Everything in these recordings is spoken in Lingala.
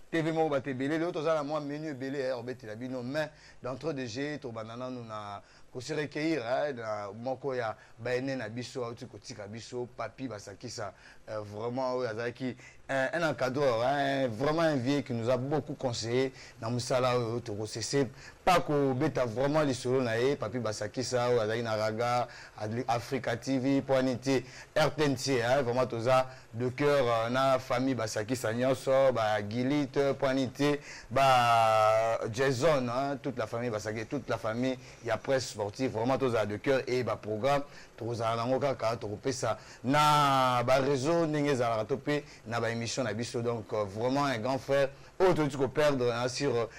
TV mo ba te belé l'autre ça la moi menu belé obete la bino mais d'entre des jets to banana nous na ko se recueillir na moko ya baene na biso auti ko tika biso papi basakisa vraiment azaki un encadreur vraiment un vieux qui nous a beaucoup conseillé na musala to ko cesser pas ko beta vraiment les solo na e papi basakisa azaki na raga Africa TV poinité RTNC vraiment toza de cœur na famille basakisa nyonso ba Gilite poinité ba Jason toute la famille basaki toute la famille il y a presse sportive vraiment toza de cœur et ba programme toza nango kaka to pesa na ba réseau ndenge za topé na ba émission na biso donc vraiment un grand frère autre tu ko perdre sur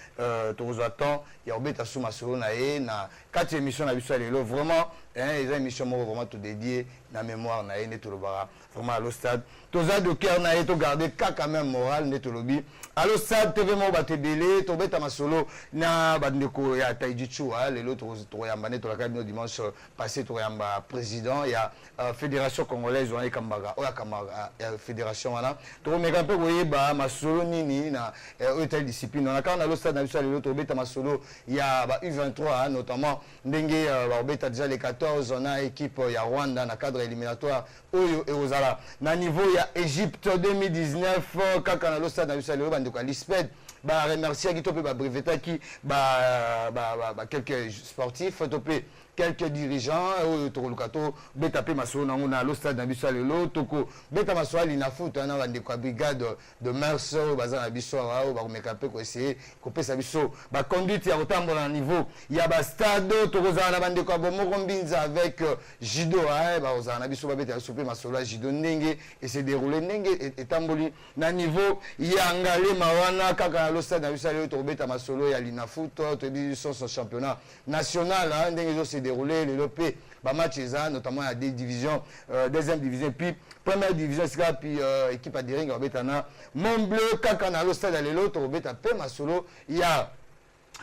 toza temps il y a obeta suma solo na e na 4 émissions na biso lelo vraiment les émissions vraiment tout dédié na mémoire na e tout le bara vraiment à stade toza de cœur na e to garder kaka même moral neto lobi allo stade TV mo ba tebele to beta masolo na ba ndeko ya Taijichu lelo to yamba neto la kabino dimanche passé to yamba président ya fédération congolaise on ekambaka oya kamaka fédération wana to meka pe boyeba masolo nini na oyo discipline on a quand allo stade na biso lelo to beta masolo ya ba U23 notamment ndenge ba beta déjà les 14 on a équipe ya Rwanda na cadre éliminatoire oyo eozala na niveau ya Égypte 2019 kaka na lo stade na biso lelo bandeko lisped ba remercier ki topé ba breveta ki ba quelques sportifs topé quelques dirigeants to lukato beta pe masolo nango na lo stade na biso lelo toko beta masolo lina foot na bandeko brigade de mars baza na biso ba komeka pe ko essayer ko pesa biso ba conduite ya kotambola na niveau ya ba stade tokozala na bandeko bomoko mbinza avec judo ba ozala na biso ba beta so pe masolo judo ndenge et se dérouler ndenge etamboli na niveau ya ngale mawana kaka na lo stade na biso lelo to beta masolo ya lina foot to biso son championnat national ndenge zo se déroulé le lopé ba match notamment à des divisions deuxième division puis première division puis équipe à Dering obetana Mont Bleu kaka na lo stade lelo to beta pe masolo ya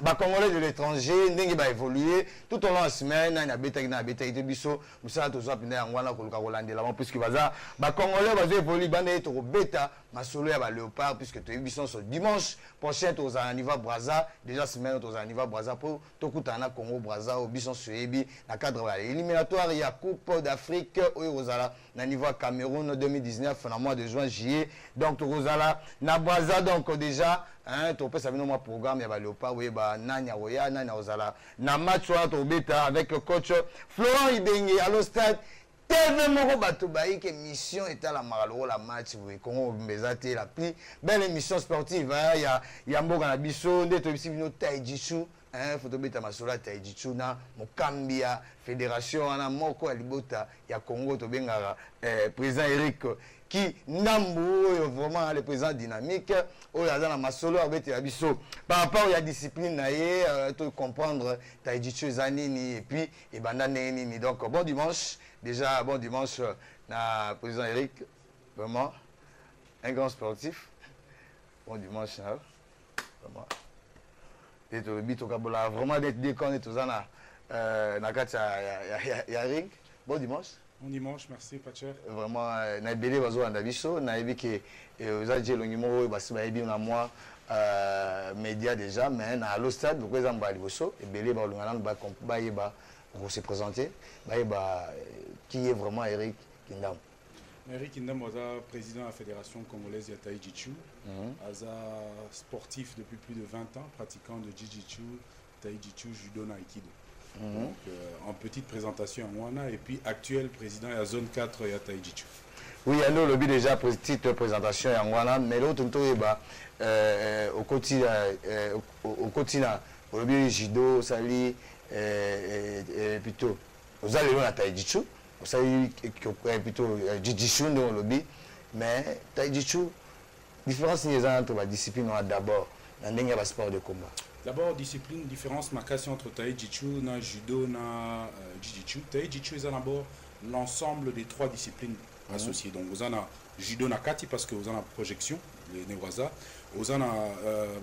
ba Congolais de l'étranger ndenge ba évoluer tout au long de la semaine na beta ite biso musala to zo pinda ngwana ko luka kolandela puisque baza ba Congolais bazo évoluer bande to beta masolo ya ba Léopard puisque to biso ce dimanche prochain to za niveau Brazza déjà semaine to za niveau Brazza pour to kutana Congo Brazza au biso suebi na cadre ya éliminatoire ya Coupe d'Afrique au Rosala na niveau Cameroun 2019 na mois de juin juillet donc to Rosala na Brazza donc déjà to pesa bino mo programme ya ba Léopard oui ba nanya oya nanya ozala na match wa to beta avec le coach Florent Ibenge à l'Stade TV moko bato bayi que mission est à la maralo la match oui Congo mbezate la plus belle émission sportive ya mboka na biso ndeto bisi bino Taijichu photo beta masola Taijichu na mokambia fédération ana moko ya libota ya Congo to bengara président Eric qui Nambu vraiment le président dynamique au yazana masolo abete ya biso par rapport à discipline na ye to comprendre Taijichu zanini et puis et bandane nini donc bon dimanche déjà bon dimanche na président Eric vraiment un grand sportif bon dimanche vraiment et to bito kabola vraiment d'être déconné tout ça na kati ya ring bon dimanche. Bon dimanche, merci Pacher. Vraiment, na belé bazo anda biso, na ebi que ozaje lo numéro basi ba ebi na moi média déjà mais na lo stade beaucoup ezamba liboso et belé ba lungana ba yeba pour se présenter, ba yeba qui est vraiment Eric Kindam. Eric Kindam est président de la Fédération congolaise de Taijichu. Aza sportif depuis plus de 20 ans, pratiquant de Jiu-Jitsu, Taijichu, Judo, Aikido. Donc, en petite présentation à Mwana et puis actuel président de la zone 4 à Taijichu. Oui, il y a le déjà petite présentation à Mwana, mais l'autre au quotidien, au lobby judo, sali, plutôt, aux allées à Taijichu, au sali plutôt Jiu-Jitsu dans le lobby, mais Taijichu, différence entre la discipline d'abord, dans le sport de combat. D'abord, discipline, différence marquée entre Taijichu, na judo, na Jiu-Jitsu. Taijichu est d'abord l'ensemble des trois disciplines associées. Donc, vous avez judo na kati parce que vous avez la projection, les newaza. Vous avez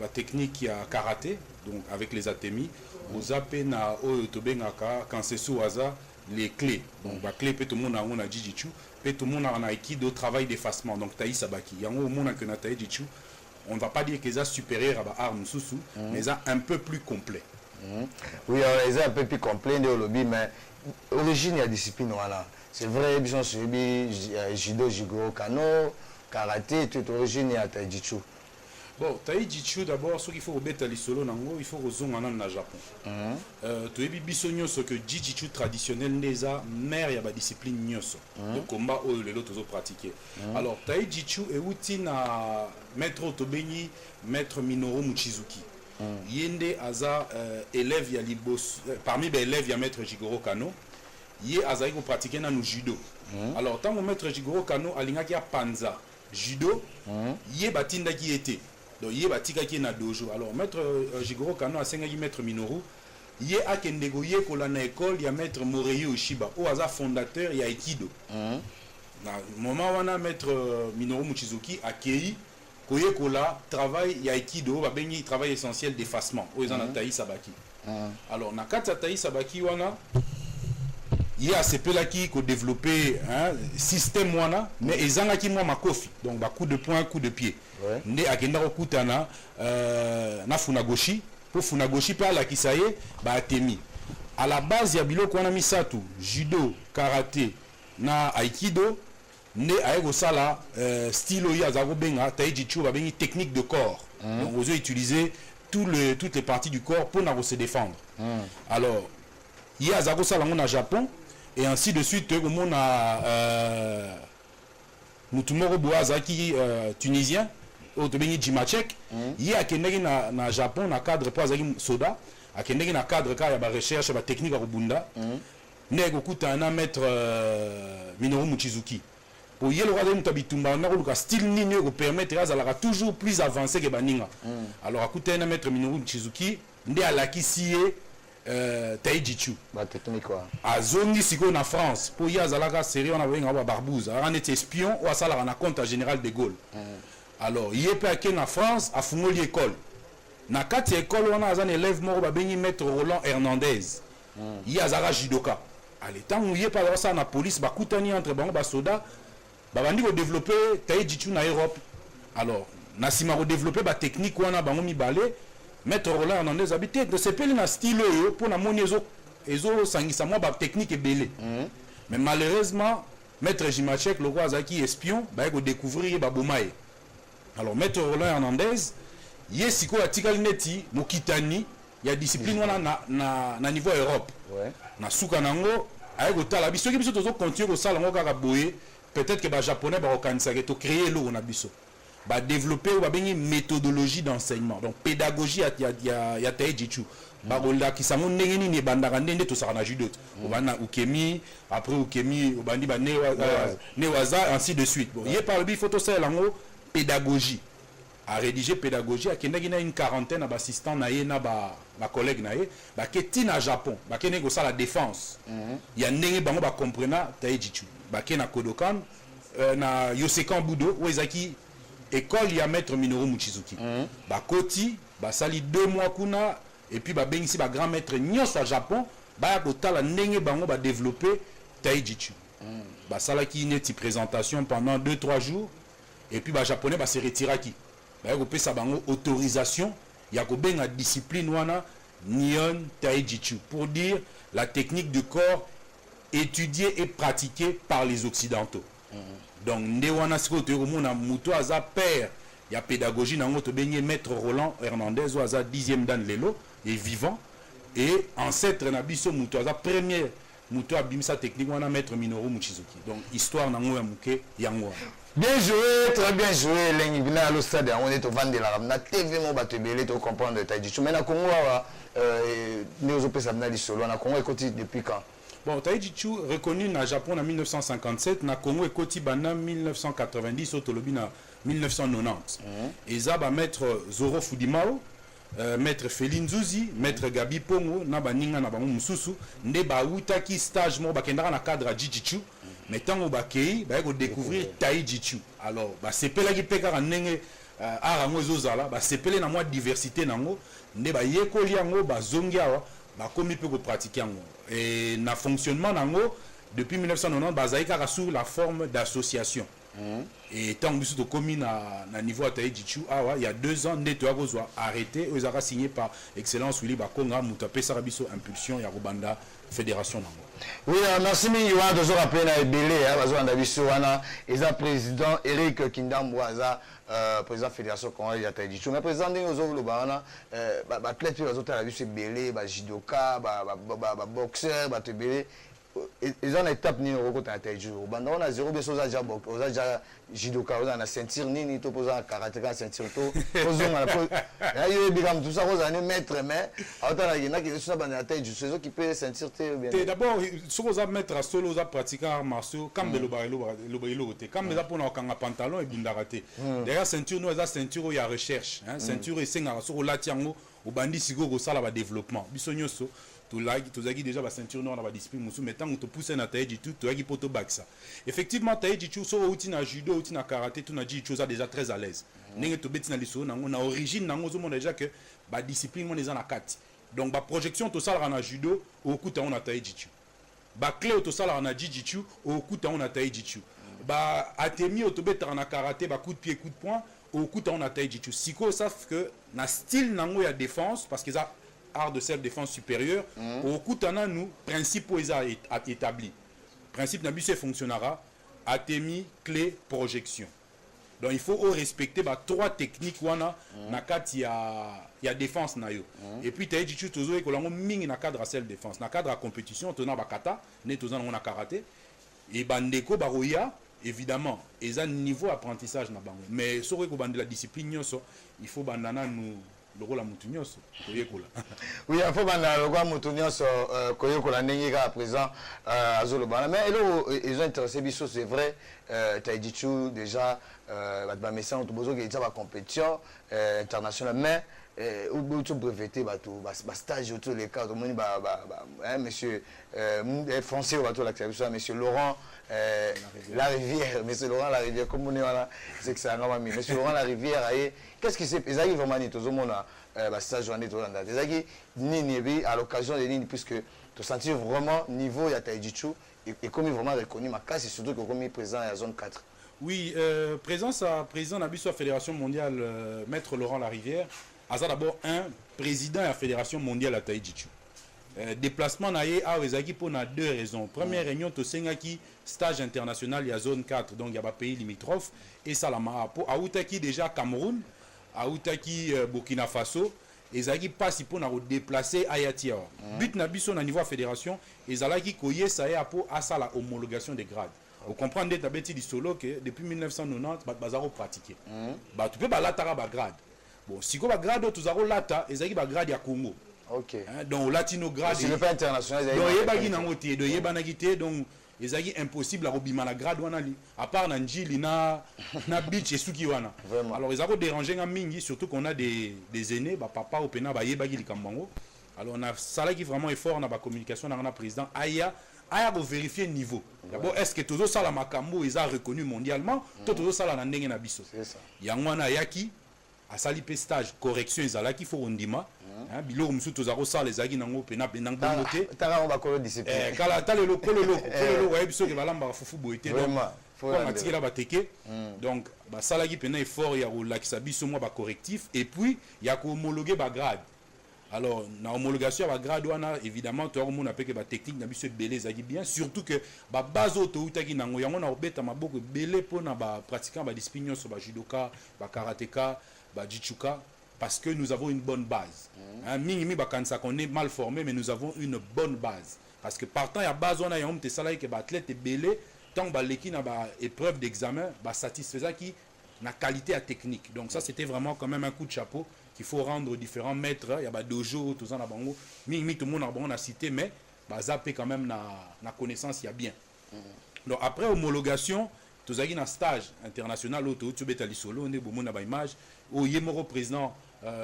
la technique qui a karaté, donc avec les atemi. Vous avez na otobengaka quand c'est sous waza les clés. Donc, la clé peut tout le monde a Jiu-Jitsu, peut tout le monde a aikido travail d'effacement. Donc, taï sabaki. Yango monde que na Taijichu. on ne va pas dire qu'ils sont supérieurs à armes sous, mais ils sont un peu plus complets. Oui, ils sont un peu plus complets de lobby, mais origine et discipline, voilà. C'est vrai, ils ont suivi judo, jigoro, kano, karaté, toute origine et taijitsu. Bon, taijitsu d'abord, ce qu'il faut remettre à l'isolo, il faut rezonger dans le Japon. Tu as vu ce que jitsu traditionnel n'est pas mère y a la discipline nyoso. Le combat où les autres ont pratiqué. Alors taijitsu est outil na maître Otobeni, maître Minoru Mochizuki. Yende aza élève ya libos parmi les élèves il y a maître Jigoro Kano. Yé aza ko pratiquer na no judo. Alors tant mon maître Jigoro Kano alinga ki a panza judo, yé batinda qui était. Donc yé batika ki na dojo. Alors maître Jigoro Kano a senga maître Minoru, yé a kendego yé ko la na école il y a maître Morei Oshiba, o aza fondateur ya aikido. Na moment wana maître Minoru Mochizuki a kei koye kola travail ya aikido ba bengi travail essentiel d'effacement o ezana taï sabaki. Alors na kati taï sabaki wana il a sepelaki ko développer un système wana mais ezanga ki mwa makofi donc ba coup de poing coup de pied nde akenda kokutana na funagoshi pour funagoshi pa la kisaye ba atemi à la base ya biloko wana misatu judo karaté na aikido ne aégo sala style oya zago benga taijitsu ba bengi technique de corps donc vous utiliser toutes les parties du corps pour se défendre. Alors il y a zago sala au Japon et ainsi de suite au monde a Mutumoro Boazaki tunisien au bengi Jimachek il y a kendeki na Japon na cadre pas zaki soda a kendeki na cadre ka ya ba recherche ba technique à Rubunda ne go kuta na maître Minoru Mochizuki. Pour y le style nini vous permettre à toujours plus avancé que baninga. Alors à côté de maître Minoru Mochizuki, ndé à la kisie taijitsu. Ba technique quoi. A zongi siko na France, pour y azalaka série on a venga ba barbouze, on est espion ou à sala na compte général de Gaulle. Alors y est pas na France a fungoli école. Na kati école on a un élève mort ba bengi maître Roland Hernandez. Y azara judoka. À l'état où y est pas ça na police ba kutani entre bango ba soda. Babandi ko développer taijitsu na Europe. Alors, na sima ko développer ba technique wana bango mi balé, maître Roland Hernandez habité de sepeli na style yo pour na moni ezo sangisa moi ba technique belé. Mais malheureusement, maître Jimachek le roi Zaki espion, ba ko découvrir ba bomaye. Alors maître Roland Hernandez, yesiko atikali neti mokitani ya discipline wana na niveau Europe. Na suka nango ayeko tala biso ki biso tozo continuer ko sala ngo kaka boye. Peut-être que les Japonais vont créer l'eau va développer une méthodologie d'enseignement. Donc pédagogie ya taijitsu. Barola qui s'amon nengeni ne bandara ndende to sara na judo. Obana ukemi après ukemi obandi ba newaza ainsi de suite. Bon, yé par le photo ça lango pédagogie. À rédiger pédagogie à kendaki na une quarantaine d'assistants na ye na ba collègue na ye ba keti na Japon ba kenego ça la défense. Ya ndenge bango ba comprena taijitsu. Baké na Kodokan na Yosekan Budo où ezaki école ya maître Minoru Mochizuki. Ba koti ba sali 2 mois kuna et puis ba bengisi ba grand maître nyonso à Japon ba ko tala ndenge bango ba développer taijitsu. Ba sala ki neti présentation pendant 2-3 jours et puis ba japonais ba se retiraki. Ba ko pesa bango autorisation ya ko benga discipline wana Nihon taijitsu pour dire la technique du corps étudié et pratiqué par les occidentaux. Donc ndewana siko te komona muto aza père ya pédagogie nango to benye maître Roland Hernandez ou aza 10e dan lelo et vivant et ancêtre na biso muto aza premier muto abimisa technique wana maître Minoru Mochizuki. Donc histoire nango ya muke yango. Bien joué, très bien joué. Lengi bina lo stade on est au vent de la na TV mo bato belé to comprendre taijitsu. Mais na Congo ne ozo pesa na lisolo na Congo ekoti depuis quand? Bon, taijitsu reconnu na Japon en 1957, na Congo et Koti Bana 1990, au Tolobi na 1990. Et ça va maître Zoro Fudimao, maître Félin Zuzi, maître Gabi Pongo, na baninga na bango mususu, ne ba utaki stage mo bakendara na cadre à jitsu, mais tant au bakei, ba ko découvrir taijitsu. Alors, ba sepela ki peka nenge arango ezozala, ba sepele na moi diversité nango, ne ba yekoli yango ba zongiawa, ba komi pe ko pratiquer yango. Et na fonctionnement nango depuis 1990 bazaïka sur la forme d'association. Et tant que nous commis à niveau à Taïdichou, il y a 2 ans, Neto a arrêté, ils ont signé par Excellence Willy Bakonga, Moutapé Sarabiso Impulsion, Yarubanda, Fédération Nango. Oui, merci mille fois toujours rappelé na Ebélé, bazo ndabiso wana, eza président Eric Kindamwaza, président Fédération Congolaise ya Taïdichou. Mais président ndenge ozo lo bana, ba athlète bazo tala biso Ebélé, ba judoka, ba boxeur, ba tebélé. Ils ont une étape ni au côté de jour. Banda on a 0 beso za déjà judoka, on a ceinture ni to posa karatéka ceinture to. Poso on a là yo bigam tout ça on a mettre mais autant là il y en a qui sont banda tête du saison qui peut ceinture te bien. D'abord sur aux mettre à solo aux pratiquer arts martiaux comme de l'obailo te comme les pour na kanga pantalon et bindaraté. Derrière ceinture nous za ceinture il y a recherche hein ceinture et senga sur la tiango au bandi sigo ko sala ba développement. Bisonyoso tozaki déjà la ceinture noire dans la discipline musu mais tant que tu pousses na taïdichou tu as qui poto baksa effectivement taïdichou so outi na judo outi na karaté tu na dit chose déjà très à l'aise ndenge to beti na liso na na origine nango zo mona déjà que ba discipline mon eza na kati donc ba projection to sala na judo au kuta on a taïdichou ba clé to sala na jiu-jitsu au kuta on a taïdichou ba atemi to beta na karaté ba coup de pied coup de poing au kuta on a taïdichou siko savent que na style nango ya défense parce que ça art de self-défense supérieure, au Koutana, nous, principaux établis. Principe Nabusé fonctionnera, atemi, clé, projection. Donc il faut respecter 3 techniques, il y a défense. Et puis, tu as dit que tu as mis un cadre à self-défense. Dans le cadre de la compétition, tu as kata, tu as karaté, et bandeko, baroya, évidemment, ils ont un niveau d'apprentissage. Mais sur la discipline, il faut bandana nous. Le rôle à Moutounios, Koyekola. Oui, il faut que le rôle à Moutounios, Koyekola, n'est à présent à Zolobana. Mais ils ont intéressé Bissot, c'est vrai. Taïdichou, déjà, Messa, on a besoin de la compétition internationale. Mais, où tu breveté, stage autour des cas, monsieur français, monsieur Laurent. La rivière, monsieur Laurent la rivière, comme on est là, c'est que c'est un grand ami. Monsieur Laurent la rivière, qu'est-ce qui s'est passé? Ils ont vraiment tout le monde a stage journée tout le monde. À l'occasion de Nini, puisque tu sens vraiment niveau de Taïdichou et comme il vraiment reconnu ma casse, et surtout que comme il est présent à la zone 4. Oui, présence à président de la Fédération mondiale, Maître Laurent Larivière, a d'abord un président de la Fédération mondiale à Taïdichou. Déplacement naïe à Wezaki pour 2 raisons. Première réunion, tu sais qui stage international, il y a zone 4, donc il y a des pays limitrophes. Et ça, pour Aoutaki déjà Cameroun, Aoutaki Burkina Faso, et Zaki passe pour nous déplacer à Yatia. But Nabiso au niveau de la fédération, et Zalaki Koye, ça y est pour la homologation des grades. Vous comprenez que solo que depuis 1990, bazaro pratiqué. Tu peux latara ba grade. Bon, si vous avez grade, tu as lata, et Zaki ba grade ya Congo. Ok. Donc latino grade. C'est pas international. Donc il y a donc c'est impossible à robima la grade à part Nanjili na beach et suki wana. Alors ils ont dérangé un mingi surtout qu'on a des aînés papa au pena ba yebagi likambango. Alors on a ça qui vraiment effort dans la communication dans le président aya pour vérifier le niveau. D'abord est-ce que tous ça la makambo ils ont reconnu mondialement tous ça la ndenge na biso. C'est ça. Yangwana yaki à salipe stage correction ezalaki fo ondima biloko musu tozako sala ezalaki nango pena benango te tala on va kolo discipline kala tala le kolo wa biso ke balamba fufu boité donc faut matikela bateke donc ba salaki pena effort ya rolakisa biso moi ba correctif et puis ya ko homologuer ba grade. Alors na homologation ba grade wana évidemment to on a que ba technique na biso belé ezaki bien surtout que ba base auto utaki nango yango na obeta maboko belé pona ba pratiquant ba discipline sur ba judoka ba karatéka Jichuka, parce que nous avons une bonne base. Minimi bakansa qu'on est mal formé, mais nous avons une bonne base. Parce que partant à base on a un petit salaire que athlète est belé, tant que l'équipe n'a pas épreuve d'examen, satisfaisant qui n'a qualité à technique. Donc ça c'était vraiment quand même un coup de chapeau qu'il faut rendre aux différents maîtres. Il y a dojo, tout ça na bango. Minimi tout le monde a cité, mais zappé quand même na connaissance il y a bien. Donc après homologation. Tous les un stage international où tu es allé solo, on est bon na image au Yemoro président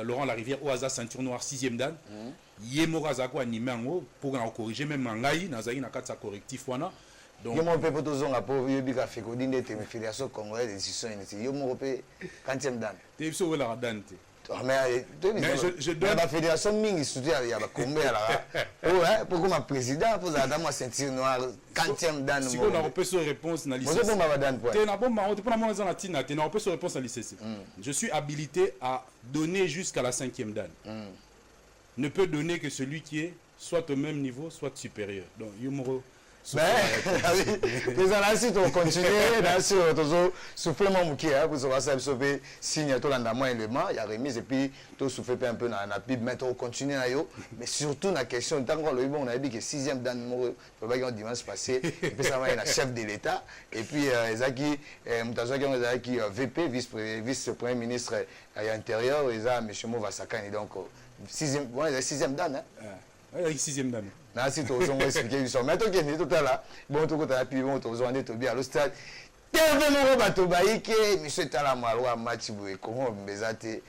Laurent Larivière au Aza ceinture noire 6e dan Yemoro Azako animé en pour corriger même Mangai nazaki na katsa correctif wana donc Yemoro pe poto zonga po yebika feko dinde te fédération congolaise de décision initiée Yemoro pe 40e dan te so la dan te Mais je donne la fédération mingi soutient il y a combien là. Ouais, pourquoi ma président pour ça moi ceinture noire 40e dan. Si on a un peu sur réponse dans l'ICC. Je suis habilité à donner jusqu'à la 5e dan. Ne peut donner que celui qui est soit au même niveau, soit supérieur. Donc Yumoro. Mais les analystes ont continué sur le supplément moukia pour savoir si vous avez signé tout l'endroit élément, il y a remise et puis tout souffle un peu dans la pib, mais on continue mais surtout la question tant qu'on on a dit que 6e dan numéro pas qu'on dimanche passé et puis ça va être chef de l'État et puis Ezaki Ezaki VP vice-premier ministre à l'intérieur et ça monsieur Mouvasakani donc 6e dan hein. Oui, 6e dan. Si tu as expliqué ça. Mais tu es tout à l'heure. Bon, tu as pu à le stade. Tu as vu mon bateau baïque, monsieur Talamalwa, Matiboué, comment Mbezate, et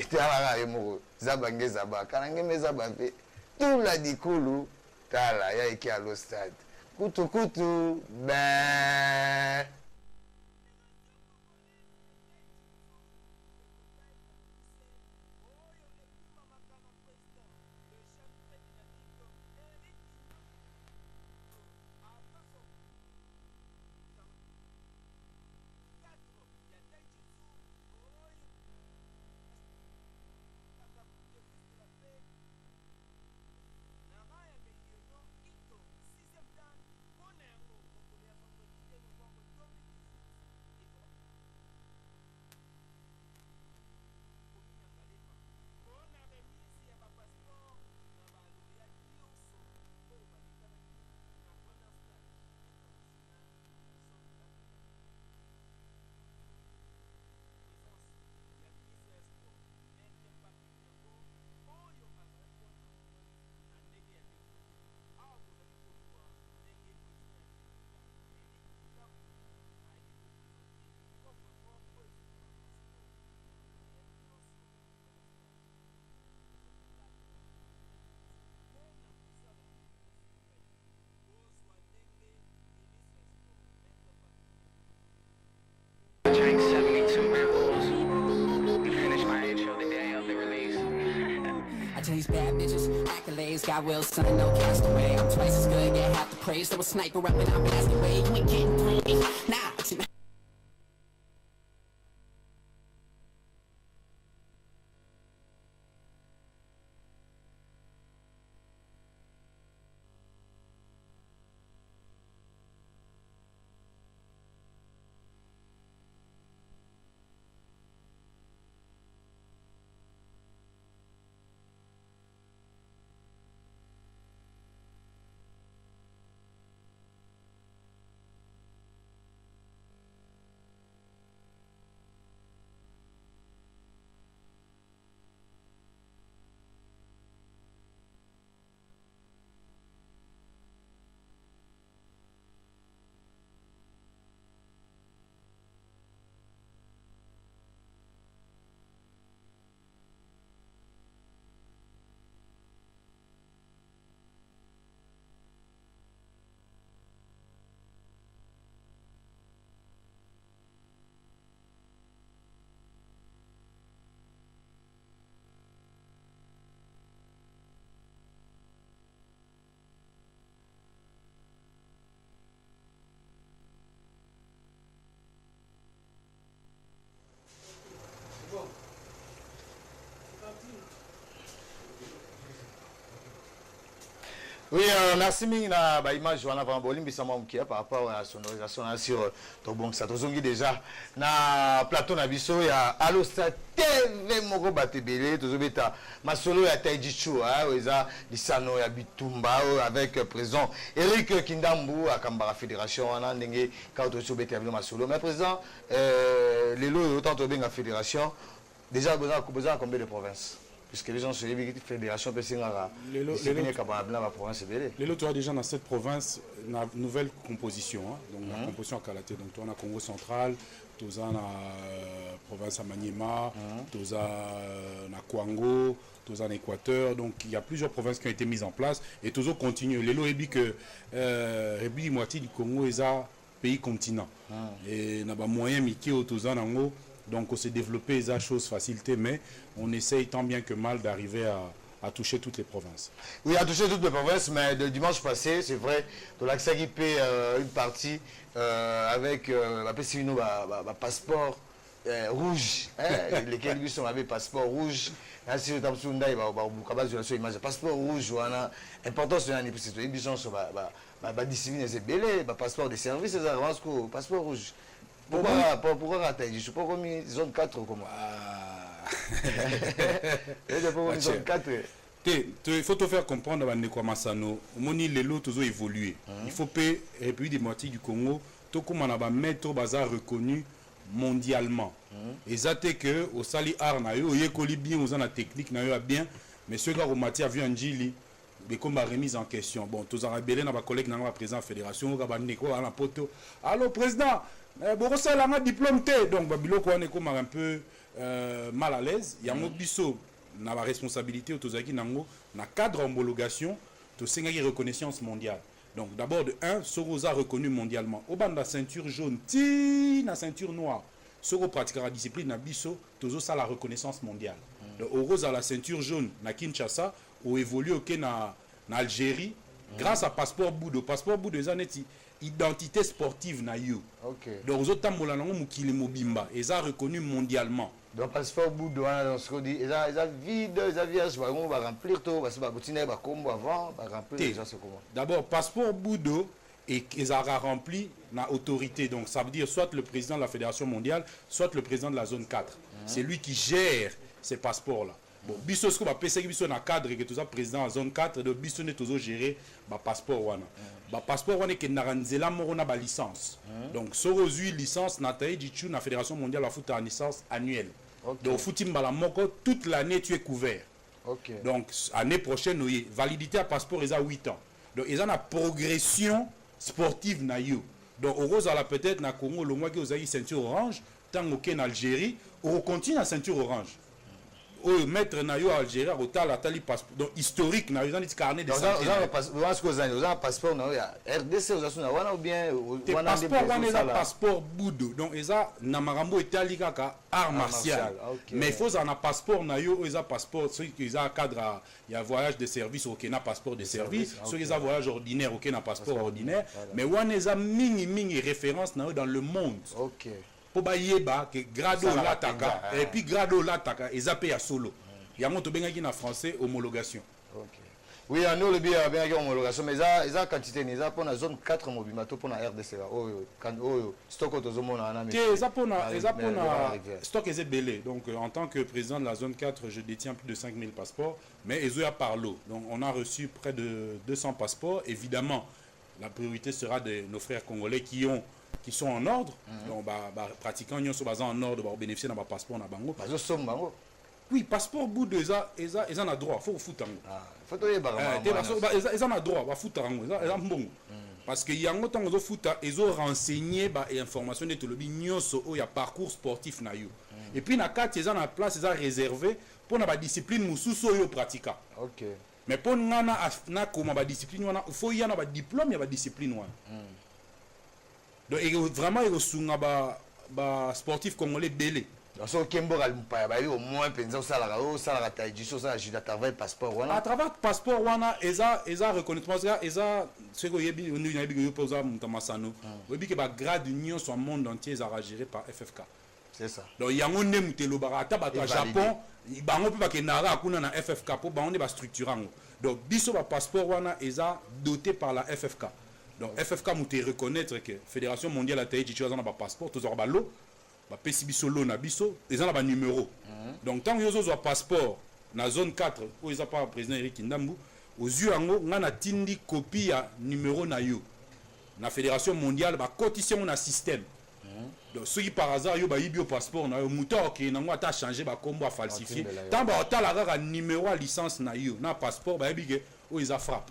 tu as la mot, Zabangé Zaba, Karangé Mezabapé, tout l'a dit Koulou, Tala, Yaïki à le stade. Koutou, koutou, ben. Drank 72 Red Bulls. Finished my intro the day of the release. I chase bad bitches, accolades, got Will son, no castaway. I'm twice as good, get half the praise. Throw a sniper up and I'm blasting away. You ain't getting through me. Nah, see, Oui, merci mingi na ba image wana vraiment bolimbi sama mkia par rapport à sonorisation sur to bon ça tozongi déjà na plateau na biso ya Allo Stars TV moko batebele tozobeta masolo ya Taijichu eza lisano ya bitumba avec président Eric Kindambu akamba fédération wana ndenge ka tozobeta bino masolo mais président lelo autant to benga fédération déjà besoin combien de provinces puisque les gens se disent que la fédération peut s'y rendre. Les lots, tu as déjà dans cette province une nouvelle composition. Donc, la composition à Kalaté. Donc, tu as la Congo central, tu as la province à Maniema, tu as la Kwango, tu as l'Équateur. Donc, il y a plusieurs provinces qui ont été mises en place. Et tu as continué. Les lots, dit que moitié du Congo est un pays continent. Et il y a moyen de faire Donc on s'est développé les choses facilité, mais on essaye tant bien que mal d'arriver à toucher toutes les provinces. Oui, à toucher toutes les provinces, mais le dimanche passé, c'est vrai, de l'accès qui paie une partie avec un passeport rouge, lesquels lui sont avec passeport rouge. Si vous avez un passeport rouge, important c'est une discipline, passeport de service, c'est passeport rouge. Pourquoi rater? Je suis pas comme zone 4 comme moi. Zone 4. Il faut te faire comprendre que Massano, les lots ont évolué. Il faut payer la République démocratique du Congo, tout comme on a mettre bazar reconnu mondialement. Et ça c'est que au sali art na yo yekoli bien aux la technique na yo bien, mais ceux qui ont matière vu un jili mais comme remise en question. Bon, tous les belé na ba collègue na président fédération ka ba neko na poto. Allô président, bon ça la diplôme té donc ba biloko on est comme un peu mal à l'aise. Il y a un biso na la responsabilité autozaki nango na cadre homologation to sengaki reconnaissance mondiale. Donc d'abord de 1 Soroza reconnu mondialement. Au bas de la ceinture jaune, ti na ceinture noire. Soro pratiquera la discipline na biso tozo ça la reconnaissance mondiale. Donc au rose à la ceinture jaune na Kinshasa ou évolue au na Algérie grâce à passeport Boudo des années identité sportive na yo. OK. Donc aux autres tambola nango mukile mobimba et ça reconnu mondialement. Donc passeport Boudo dans ce qu'on dit, ils a vide, ils a vierge, on va remplir tout parce que va continuer va comme avant, va remplir déjà c'est comment. D'abord passeport Boudo et qu'ils aura rempli la autorité. Donc ça veut dire soit le président de la Fédération mondiale, soit le président de la zone 4. C'est lui qui gère ces passeports-là. Bon, biso ce qu'on va passer biso na cadre que tout ça président en zone 4 de biso ne toujours gérer ba passeport wana. Ba passeport wana que naranzela morona ba licence. Donc soro zui licence na taï dichu na Fédération mondiale la foot en licence annuelle. Donc footim la moko toute l'année tu es couvert. Donc année prochaine oui, validité à passeport ils a 8 ans. Donc ils ont la progression sportive na yo. Donc au rose à la peut-être na Congo le mois que vous avez ceinture orange, tant au en Algérie, on continue à ceinture orange. Au maître na yo Algérie au tal atali passeport donc historique na yo dit carnet de santé. Vous avez passeport na RDC vous avez wana ou bien wana passeport wana passeport Boudo. Donc eza na marambo etali kaka art martial. Mais il faut un passeport na yo eza passeport ceux qui ont cadre il y a voyage de service au Kenya passeport de service, ceux qui ont voyage ordinaire au Kenya passeport ordinaire, mais wana eza mingi référence na yo dans le monde. OK. Pour bayeba que grado lataka et puis grado lataka et zapé à solo. Il y a mon tobengaki na français homologation. OK. Oui, nous le bien homologation mais ça quantité ni ça pour la zone 4 mobimato pour la RDC là. Stock autozomona na mais ça pour stock est belé. Donc en tant que président de la zone 4, je détiens plus de 5000 passeports mais ezo ya parlo. Donc on a reçu près de 200 passeports. Évidemment, la priorité sera de nos frères congolais qui sont en ordre, donc pratiquants ils sont en ordre pour bénéficier d'un passeport na bango. Oui, passeport bout de ça, ils en a droit, faut foutre en. Faut te ils en a droit, va foutre en, ils en bon. Parce que y a un temps ils foutent, ils ont renseigné ba information de tout le nyonso il y a parcours sportif na yo. Et puis na carte ils en a place, ils ont réservé pour na ba discipline mususo yo pratika. OK. Mais pour na comme ba discipline wana, il faut y en a ba diplôme, y a ba discipline wana. Donc vraiment il y a sportif congolais belé. Donc ce Kembo au moins penza ça la taïdiso ça j'ai à travers passeport wana. À travers passeport wana eza reconnaissance eza ce que yebi on a yebi posa mutamasano. Yebi que ba grade union sur le monde entier est géré par FFK. C'est ça. Donc il y a un neme telo barata ba Japon, bango pe ba kenara kuna na FFK pour ba on est ba structurant. Donc biso ba passeport wana eza doté par la FFK. Donc FFK mouté reconnaître que Fédération mondiale a taïdi tu as un passeport tous ba lo ba pesi biso lo na biso ils ont ba numéro. Donc tant que yo passeport na zone 4 où ils a pas président Eric Ndambu aux yeux ango ngana tindi copie ya numéro na yo. Na Fédération mondiale ba cotisation na système. Donc ceux qui par hasard yo ba yibio passeport na yo muta OK nango ata changer ba combo a falsifier. Tant ba ota la numéro à licence na yo na passeport ba yibige où ils a frappe.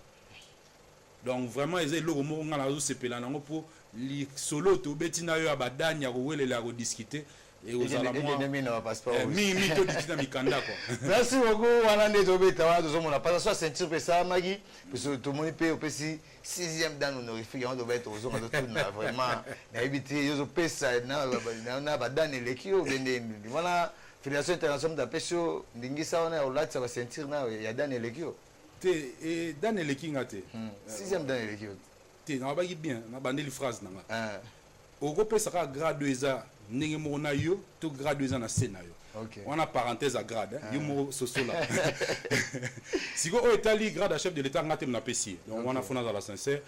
Donc vraiment ils ont le ngana zo sepela nango pour li solo to betina yo abadanya ko welela ko discuter et aux alamoi passeport. mi to dikina mikanda quoi. Merci beaucoup wana ndeto beta to mona pas soit ceinture pe ça magi parce que tout le monde peut opesi 6e dan honorifique on doit être aux autres tout na vraiment na éviter yo pesa na ba dan elekio bende voilà fédération internationale de pêche ndingisa ona olati ba ceinture na ya dan elekio te et dan eleki ngate 6e dan elekio te na ba bien na bandeli phrase na nga oko pesa ka grade eza ndenge moko na yo to grade eza na se na yo. On a parenthèse à grade, hein. Yumo soso là. Si vous avez grade à chef de l'État, on a PC. Donc on a fait dans la sincère.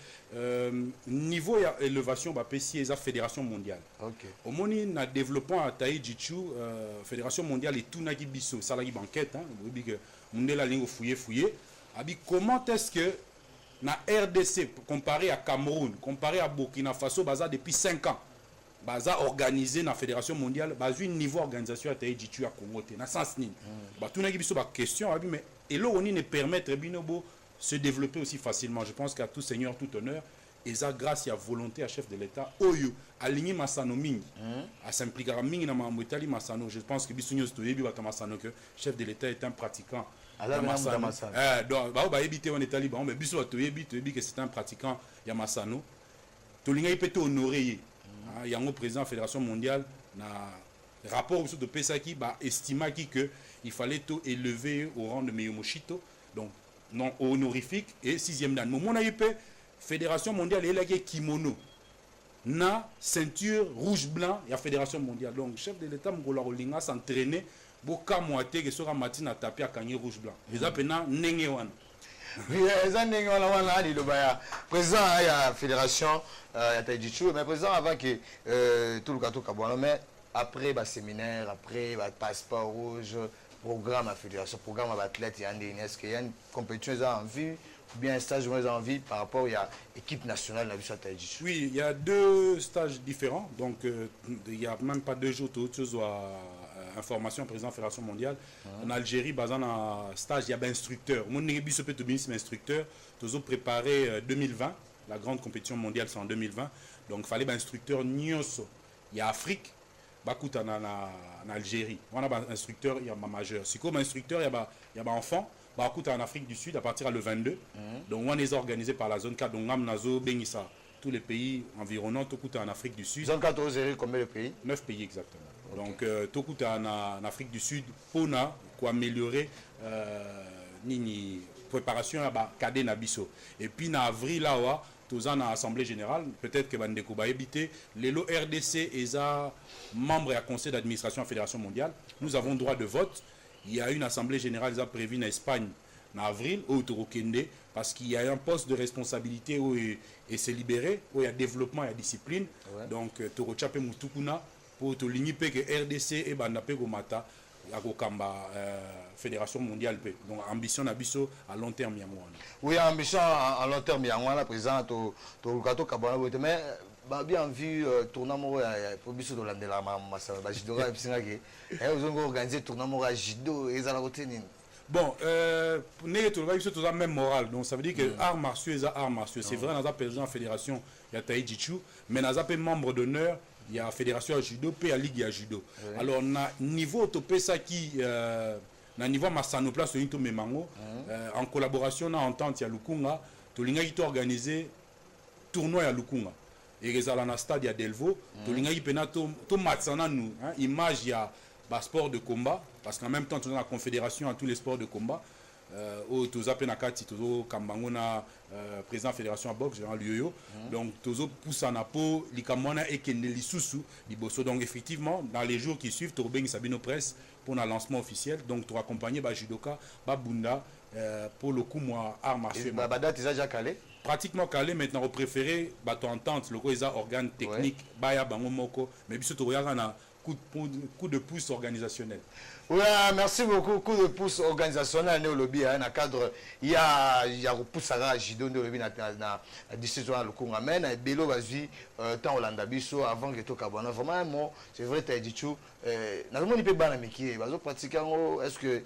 Niveau élévation, bah PC est la Fédération mondiale. Au moment où a développement à Taïjichu, Fédération mondiale et tout nagi biso, ça lagi banquette, hein. Vous voyez que on est la ligne fouiller. Abi comment est-ce que na RDC comparé à Cameroun, comparé à Burkina Faso, baza depuis 5 ans. Baza organisé na Fédération mondiale, baza un niveau organisation à Taïjichu à Congo, na sens ni. Bah tout nagi biso ba question, mais et là on ne permettre binobo se développer aussi facilement. Je pense qu'à tout seigneur, tout honneur, et ça grâce à la volonté à chef de l'État, oyo aligné Masano mingi, à s'impliquer mingi na mamutali Masano. Je pense que bisunios to yebi bata Masano que chef de l'État est un pratiquant. Alors Masano. Donc bah éviter on est taliban, mais biso to yebi que c'est un pratiquant ya Masano. To linga peut honorer. Il y a un président de la Fédération mondiale, na rapport sur de Pesaki, bah estima que il fallait tout élever au rang de Miyomoshito, donc non honorifique et 6e dan. Mon Fédération mondiale est là kimono, na ceinture rouge blanc, il y a Fédération mondiale. Donc chef de l'État Mgola Rolinga s'entraîner, boka moité que sera matin à taper à cagner rouge blanc. Les appena nengewan. Oui, président de la Fédération Taïjichu, mais président avant que tout le gâteau Kabouano, mais après le séminaire, après le passeport rouge, programme à la Fédération, programme à l'athlète, il y a une compétition en vue, ou bien un stage en vie par rapport à l'équipe nationale de la Taïjichu. Oui, il y a 2 stages différents, donc il n'y a même pas 2 jours, tout chose information président de la Fédération mondiale. En Algérie, dans un stage, il y a un instructeur. Mon négociation peut être instructeur. Nous avons préparé 2020, la grande compétition mondiale, c'est en 2020. Donc, il fallait un instructeur Nyoso. Il y a Afrique, Bakout en Algérie. On a un instructeur, il y a un majeur. Si comme instructeur, il y a un enfant, Bakout en Afrique du Sud à partir du 22. Donc, on est organisé par la zone 4. Donc, Nazo, Benissa, tous les pays environnants, tout en Afrique du Sud. Zone 4, vous avez combien de pays? 9 pays exactement. Donc, tout en Afrique du Sud, pour améliorer la préparation à Kade Nabiso. Et puis, en avril, là, tous en Assemblée Générale, peut-être que Bandeko va éviter, les RDC et membres et conseil d'administration de la Fédération mondiale, nous avons droit de vote. Il y a une Assemblée Générale qui a prévu en Espagne en avril, au Torokende, parce qu'il y a un poste de responsabilité où il s'est libéré, où il y a développement et discipline. Donc, Torochape Moutoukuna, pour te ligner que RDC et Bandapé Gomata à Gokamba Fédération mondiale. Donc ambition d'abisso à long terme. Oui, ambition à long terme. Il y a un président Torukato Kabana, mais bien vu tournament pour biso de l'andela Massa Bajidora Psingaki. Et vous avez organisé tournament à Jido et Zalaroténine. Bon, tout ça même moral. Donc ça veut dire que arts martiaux et arts martiaux. C'est vrai, dans la président de la fédération, il y a Taïjichu, mais dans la membre d'honneur, il y a la fédération à judo, puis la ligue à judo. Alors, na niveau topé ça qui, na niveau Massano place au Memango, en collaboration na entente à Lukunga, Tolinga qui organisé tournoi à Lukunga. Et les na stade à Delvaux, Tolinga qui pena to matsana nous, image il y a sport de combat, parce qu'en même temps tu as la confédération à tous les sports de combat. Au Toza Penakati, Tozo Kambangona, président de la fédération à boxe, Gérald Yoyo. Donc, Tozo Poussanapo, Likamwana et Kendeli Soussou, Liboso. Donc, effectivement, dans les jours qui suivent, Torobeng Sabino Presse pour un lancement officiel. Donc, tu accompagné Judoka, Babunda, pour le coup, moi, arts martiaux. Babada, tu as déjà calé? Pratiquement calé, maintenant, on préféré, bateau entente, le Koisa organe technique, Baya Bangomoko, mais puis surtout, il y a un coup de pouce organisationnel. Oui, merci beaucoup. Coup de pouce organisationnel dans le lobby, dans le cadre, il y a un pouce à Jido dans le lobby, dans la décision de Lukunga. Mais il y a Bélo Bazui, tant Hollanda Bisso, avant que tout Kabana. Vraiment, c'est vrai, tu as dit tout. Normalement, il peut pas pratiquer. Est-ce que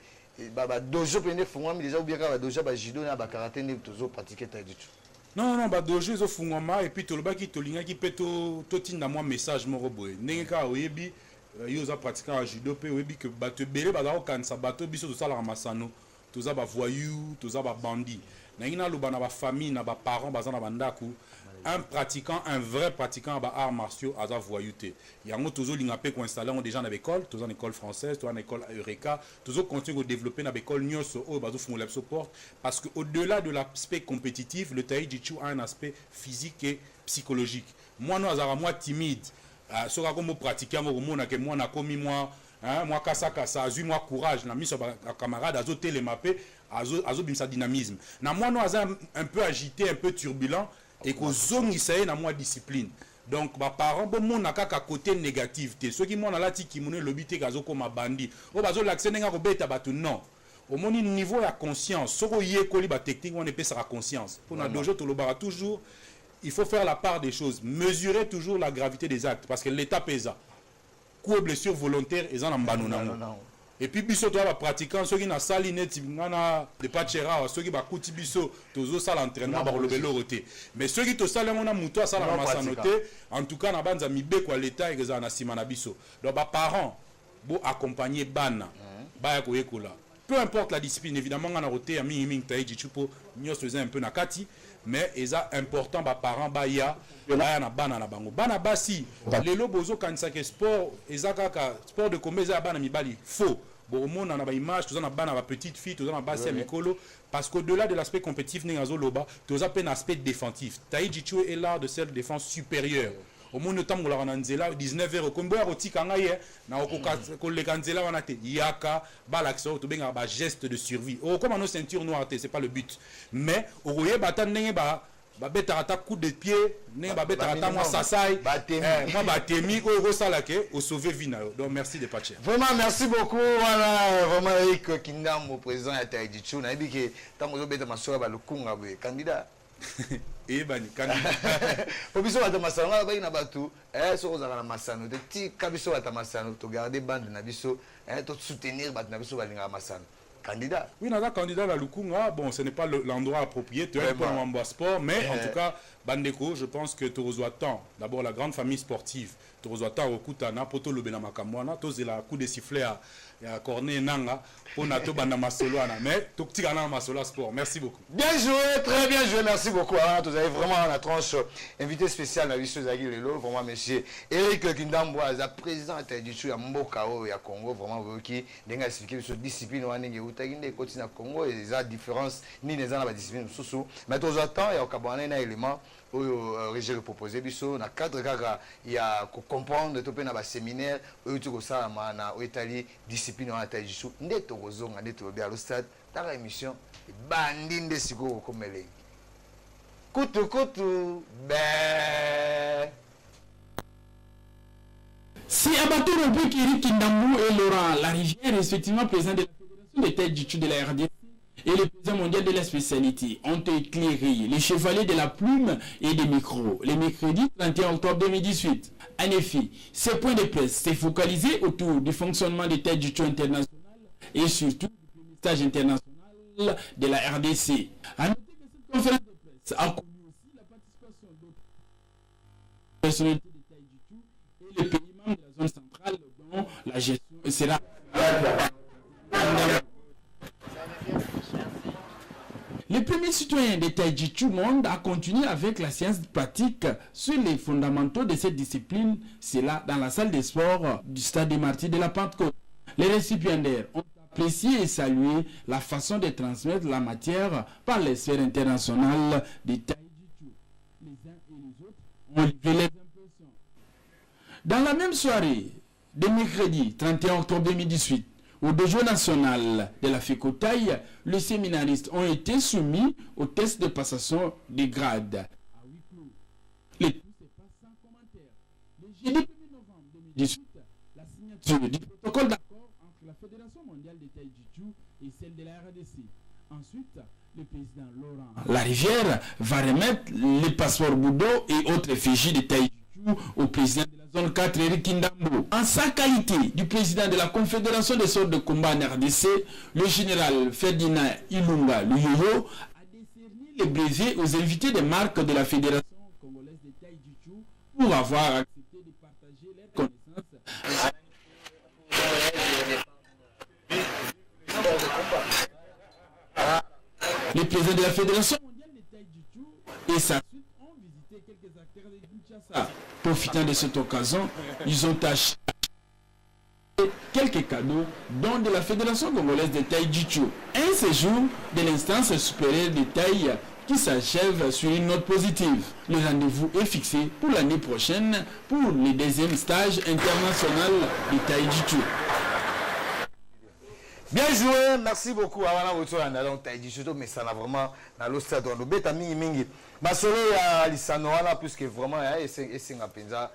dojo peut faire déjà ou bien dojo Jido, il karaté, il peut pratiquer, tu as dit tout. Non, dojo, ils ont fait et puis tout le bas qui te linga qui peut tout un message, mon robot. N'est-ce pas, yoza pratiquant à judo pe webi que bato belé bazao kansa bato biso to sala masano toza ba voyou toza ba bandi na ina loba na ba famille na ba parents bazana bandaku un pratiquant un vrai pratiquant ba arts martiaux aza voyouté yango tozo linga pe ko installer on déjà na école toza en école française toza en école Eureka tozo continuer à développer na école nyoso o bazo fungula support parce que au-delà de l'aspect compétitif le tai chi a un aspect physique et psychologique moi no azara moi timide soka comme pratiquant mo mona ke moi na komi moi moi kasa azui moi courage na miso ba camarade azo télémapé azo bimsa dynamisme na moi no aza un peu agité un peu turbulent et que zongisaye na moi discipline donc ba parents bon mon kaka côté négatif te ceux qui mon la ti ki mone lobité kazo ko mabandi o bazo l'accès nga ko beta batu non au mon niveau ya conscience soko yé koli ba technique on épée sa conscience pour na dojo to lobara toujours il faut faire la part des choses mesurer toujours la gravité des actes parce que l'état pesa coup blessure volontaire et en mbano nango et puis biso to ba pratiquant ceux qui na sali net ngana de pachera ceux qui ba kuti biso tozo sala entraînement ba lobelo roté mais ceux qui to sala ngona muto sala masanoté en tout cas na banza mibe kwa l'état et na sima na biso donc ba parents bo accompagner bana ba ya ko yekola peu importe la discipline évidemment ngana roté ya mingi tai jichupo nyos faisait un peu na kati mais eza important ba parents ba ya na bana na bango bana basi lelo bozo kanisa ke sport eza kaka sport de combat eza bana mibali faux bon on a na ba image tout ça na bana ba petite fille tout ça na basi ya mikolo parce qu'au-delà de l'aspect compétitif n'engazo loba tout ça peut un aspect défensif tai chi est l'art de self défense supérieure au monde tam ngola na nzela 19h kombo ya rotika ngai na okoka koleka nzela wana te yaka ba l'action to benga ba geste de survie o comme nos ceinture noire c'est pas le but mais okoye bata ndenge ba betata coup de pied ne ba betata moi sasai moi batemi ko sala ke o sauver vie na donc merci de patcher vraiment merci beaucoup voilà vraiment Eric Kindambo président ya Tai Chi na yebi ke tango zo beta masoya ba lukunga boye candidat et bani candidat po biso bata masano ba ina batu so ozaka na masano te ti kabiso bata masano to garder bande na biso to soutenir batu na biso balinga masano candidat. Oui, nada candidat à Lukunga. Bon, ce n'est pas l'endroit approprié. Tu es pour un sport, mais en tout cas, Bandeko, je pense que tu reçois tant. D'abord, la grande famille sportive. Tu reçois tant au Koutana, Poto Lobena Makamwana, tu as la coup de sifflet à Corné Nanga, pour Nato Bandama Soloana. Mais tu as Masola Sport. Merci beaucoup. Bien joué, très bien joué. Merci beaucoup. Vous avez vraiment la tranche invité spécial dans l'histoire de Lelo. Vraiment, monsieur Eric Kindambo, président de Tai Chi Mbokao et à Congo. Vraiment, vous qui avez expliqué sur discipline. Utaginde continue à Congo et les différences ni les ans la discipline sous mais tous attend et au Cabane un élément où régir proposé biso na cadre gaga il y a comprendre tout na ba séminaire où tu ko ça na Italie discipline en Tai Chi ndeto kozonga ndeto bien au stade dans la émission bandi nde siko komeleng kutu be si Abato Robert Eric Kindambo et Laurent Larivière effectivement président de la fédération de Tai Chi de la RDC et le président mondial de la spécialité ont éclairé les chevaliers de la plume et des micros le mercredi 31 octobre 2018. En effet, ce point de presse s'est focalisé autour du fonctionnement de Tai Chi international et surtout du stage international de la RDC. À noter que cette conférence de presse a connu aussi la participation d'autres personnalités de Tai Chi et les pays membres de la zone centrale dont la gestion sera le premier citoyen de Tai Chi Monde a continué avec la séance pratique sur les fondamentaux de cette discipline, cela dans la salle de sport du stade des Martyrs de la Pentecôte. Les récipiendaires ont apprécié et salué la façon de transmettre la matière par les sphères internationales de Tai Chi. Les uns et les autres ont livré les impressions. Dans la même soirée, de mercredi 31 octobre 2018, au dojo national de la Fécotaille, les séminaristes ont été soumis au test de passation des grades. À huis clos. Les tout se passe sans commentaire. Le jeudi 1er novembre 2018, la signature du protocole d'accord entre la Fédération mondiale de Tai Chi et celle de la RDC. Ensuite, le président Laurent Larivière va remettre les passeports Boudo et autres effigies de Tai Chi au président de la zone 4, Eric Kindambo. En sa qualité du président de la Confédération des sortes de combat en RDC, le général Ferdinand Ilunga Luyoyo a décerné les brevets aux invités des marques de la Fédération congolaise de Tai Chi pour avoir accepté de partager leurs connaissances Les présidents de la Fédération mondiale de Taï Chi Chu et sa suite ont visité quelques acteurs de Kinshasa. Profitant de cette occasion, ils ont acheté quelques cadeaux, dont de la Fédération congolaise de Taï Chi Chu. Un séjour de l'instance supérieure de Taï qui s'achève sur une note positive. Le rendez-vous est fixé pour l'année prochaine pour le deuxième stage international de Taï Chi Chu. Bien joué, merci beaucoup. Avant de donc Taï Chi Chu, mais ça n'a vraiment dans le stade de bêta mingi. Ma solo ya lisanoala puisque vraiment c'est un penza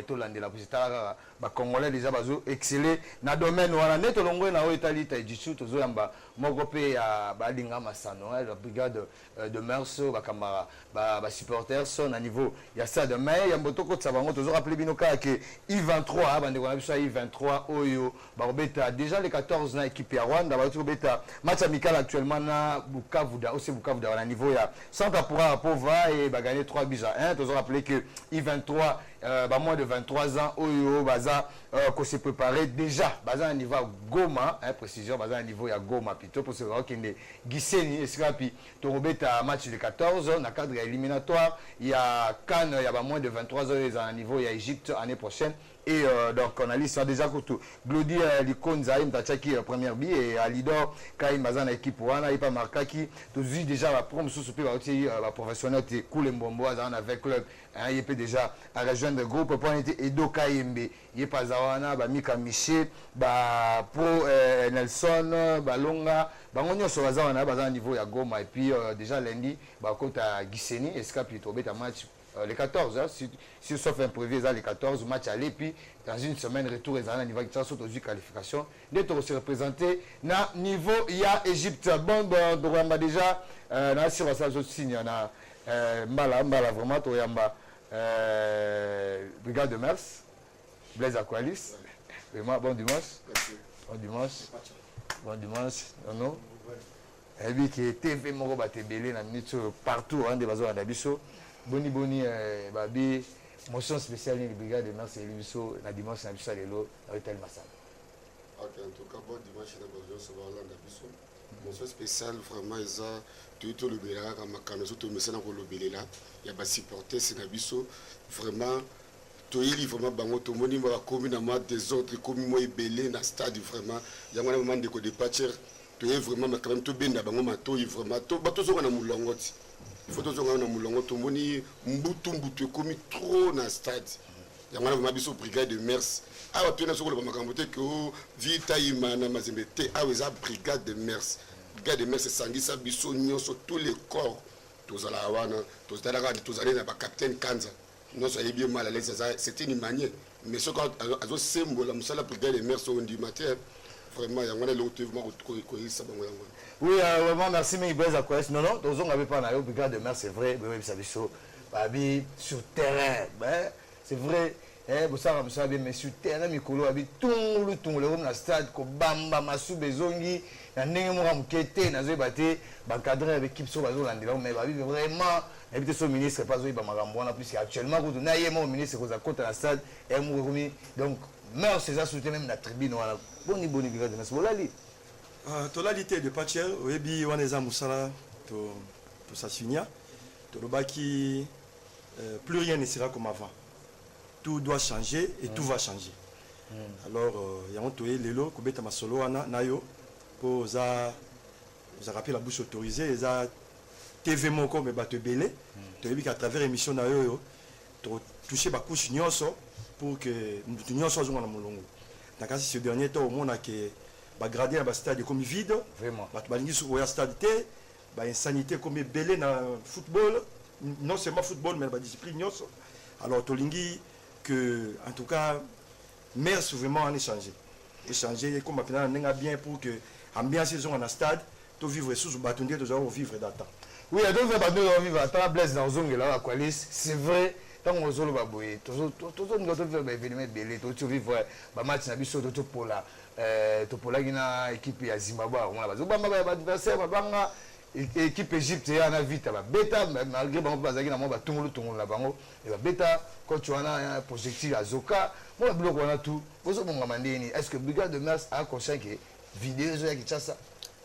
tout l'année la puisque ba congolais déjà bazo exceller na domaine wana neto longwe na Italie Taï Chi Chu tozo yamba moko pe ya ba linga masano la brigade de Merso ba kamara ba supporters son à niveau ya ça de mai ya mbotoko tsabango tozo rappeler binoka que I23 bande ko na biso I23 oyo ba beta déjà les 14 na équipe ya Rwanda ba beta match amical actuellement na Bukavu da aussi Bukavu da na niveau ya centre pour et va gagner 3 buts à 1. Tous ont rappelé que I23, moins de 23 ans, Oyo, Baza, qu'on s'est préparé déjà. Baza à un niveau Goma, précision, Baza à un niveau à Goma, plutôt pour ce qu'il est Giseni, et puis Torobet à match de 14 ans, dans le cadre éliminatoire. Il y a Cannes, il y a moins de 23 ans, ils ont un niveau, il y a Égypte l'année prochaine. Et donc on a listé déjà que tout Glody Likonza il t'a qui première bi et Alidor Kaim Bazan équipe wana il pas marqué qui tout déjà la prom sous super la professionnel était cool mbombo avec club il peut déjà à rejoindre le groupe pour être Edo Kaimbe il pas zawana ba Mika Miché ba pro Nelson Balonga bangonyo so bazana bazana niveau ya Goma et puis déjà lundi ba kota Giseni escape to beta match les 14, hein, si sauf imprévu, les 14 matchs aller, puis dans une semaine, retour, ils ont un niveau de qualification. Nous sommes représentés na niveau, il y a Égypte. Bon, on a déjà, sur ça, je signe, on a Mbala, vraiment, Toyamba, Brigade de Mers, Blaise Aqualis. Vraiment, bon dimanche. Bon dimanche. Bon dimanche. Non. Et puis, qui est TV Moro Batebele, partout, hein, des bases d'Abisso. Boni babi motion spéciale de brigade de Mers et Libiso la dimanche na biso lelo na Hôtel Masala. OK, en tout cas bon dimanche na bazo so ba landa biso. Motion spéciale vraiment eza tout le belaka ka makano so to mesana ko lobelela ya ba supporter c'est na biso vraiment toyeli vraiment bango to moni ba komi na ma des autres komi mo ebelé na stade vraiment ya ngwana moment de ko dépatcher toyeli vraiment ma quand même to benda bango mato vraiment to bato zo na mulongoti. Il faut toujours avoir un moulon, tout le monde mbutu comme trop dans le stade. Il y a un biso brigade de Mers. Ah, tu es sur le Makambote que Vita Imana Mazembete, ah, oui, brigade de Mers. Brigade de Mers, c'est Sangisa Biso, sur tous les corps. Tous à la Hawana, tous à la Rade, tous à la capitaine Kanza. Non, ça est bien mal à l'aise, c'était une manière. Mais ce qu'on a un symbole, la brigade de Mers au du matin. Vraiment, il y a un autre ça. Oui, vraiment, merci, mais Blaise Aqualis. Non, non, on n'avait pas un brigade de mer, c'est vrai, mais sur terrain, c'est vrai. Mais sur terrain, Mikolo habite tout le monde dans le stade, Bamba, Massou, Bezongi, encadré avec l'équipe sur mais vraiment, le ministre n'est pas puisque actuellement, vous avez un ministre qui est à côté de la stade, donc, mais c'est ça, soutien même la tribune. Boni brigade de Mers. Tolalité de Patcher, Oebi Waneza Moussala, to Sassinia, Tolobaki, plus rien ne sera comme avant. Tout doit changer et tout va changer. Alors, il y a un toé Lelo, Kobeta Masolo, Nayo, pour ça rappeler la bouche autorisée, et ça TV Moko, mais Bate Belé, tu qu'à travers l'émission Nayo, toucher ma couche Nyoso pour que nous Nyoso soit dans mon longo. Dans ce dernier temps, au monde a que gradé un stade comme vide, vraiment. Sur stade, insanité comme belé dans le football, non seulement football, mais la discipline. Alors, Tolingi, que en tout cas, Mers vraiment en échanger. Échanger, comme on a bien pour que l'ambiance saison dans le stade, tu vivre sous le bâton, tu vas vivre dans le temps. Oui, il y a d'autres bâtons qui vivre dans le temps, Blaise dans le zone, là, c'est vrai. Tant qu'on se voit, tout le monde fait événement belé, tout vivre match na biso tout pour la qui na équipe ya Zimbabwe, on a adversaire banga équipe Égypte ya na vite ba beta malgré bango bazaki na mo ba tungulu la bango et ba beta quand tu as un projectile azoka moi biloko wana tout bozo bonga mandeni est-ce que brigade de Mers a conscient que vidéo zo ya Kinshasa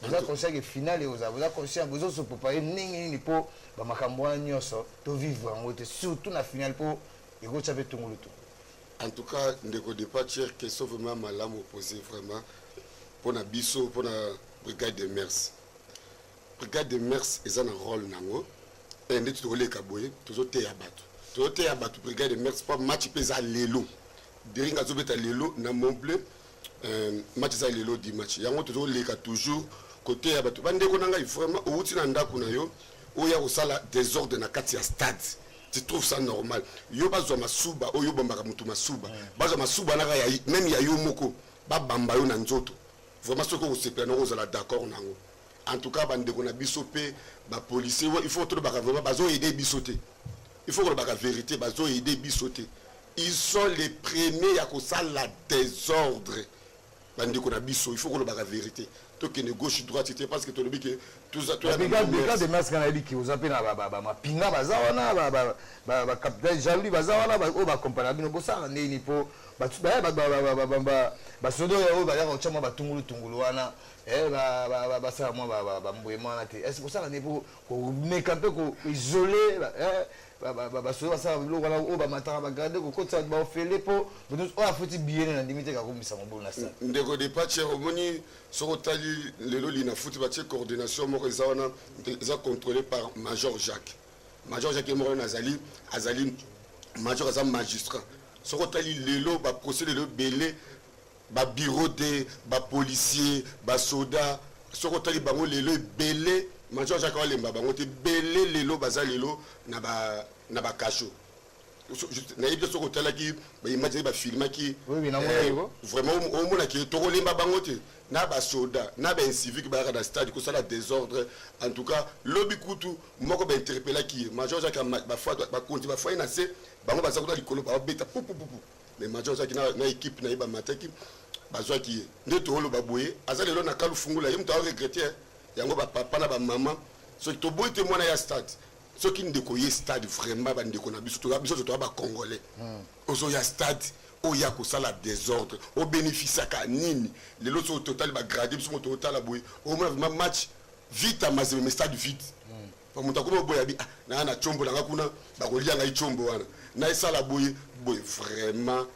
vous avez conscient que finale vous avez conscient vous se préparer nini po ba makambo wana nyonso to vivre en haute surtout na finale po ego chape tungulu tout. En tout cas ndeko de Patcher question vraiment malamu opposé vraiment pour na biso pour na brigade de Mers. Brigade de Mers est un rôle nango et ndé tu relé kaboye toujours te ya bato. Toujours te ya bato brigade de Mers pas match pesa lelo. Deringa zo beta lelo na Montbleu match za lelo di match. Yango toujours leka toujours côté ya bato. Bande ko nanga vraiment outi na ndako na yo oya osala désordre na kati ya stade. Tu trouves ça normal? Yo bazwa masuba oyo bombaka mutu masuba. Bazwa masuba na ya même ya yo moko ba bamba yo na nzoto. Vraiment ce que vous savez non vous êtes d'accord nango. En tout cas bande ko na biso pe ba policier il faut tout ba vraiment bazo aider bisoté. Il faut que la vérité bazo aider bisoté. Ils sont les premiers à cause la désordre. Bande ko na biso il faut que la vérité. Toi qui ne gauche droite c'était parce que tu le dis que tout ça toi brigade de Mers kana dit que vous appelez na ba pinga bazawana ba capitaine Jean-Louis bazawana ba o ba compagnie bino bosala nini po ba sodo yo ba ya ko chama ba tungulu wana ba ça moi ba mbouema na te est-ce que ça n'est pour mécamper ko isoler ba sodo ça lo wana o ba matara ba garder ko kotsa ba ofele po nous o afoti bien na limite ka ko misa mobulu na ça ndeko de Patcher omoni sokotali lelo lina futi batie coordination moko ezana eza contrôlé par Major Jacques est mort na azali major eza magistrat sokotali lelo ba procédé le belé ba bureau de ba policier ba soda sokotali bango lelo belé Major Jacques walemba bango te belé lelo baza lelo na ba cacho na yebi sokotala ki ba imagine ba filma ki vraiment au mona ki to kolemba bango te na ba soda na ba civique ba ra da stade ko sala désordre en tout cas lobby kutu moko ba interpeller ki Major Jacques ba fois ba konti ba fois na se bango ba zakota likolo ba beta pou mais Major Jacques na équipe na iba mataki bazwa ki ndeto holo baboye azali lo na kalu fungula yimto a regretter yango ba papa na ba maman so to boy te mona ya stade so ki ndeko ye stade vraiment ba ndeko na biso to ba congolais ozo ya stade o ya ko sala désordre o bénéficie ka nini le lot so total ba grader biso mo total la boy o mona match vite à mazeme stade vite pa muta ko boy abi na chombo na kuna ba ko lianga i chombo wana na isala boy vraiment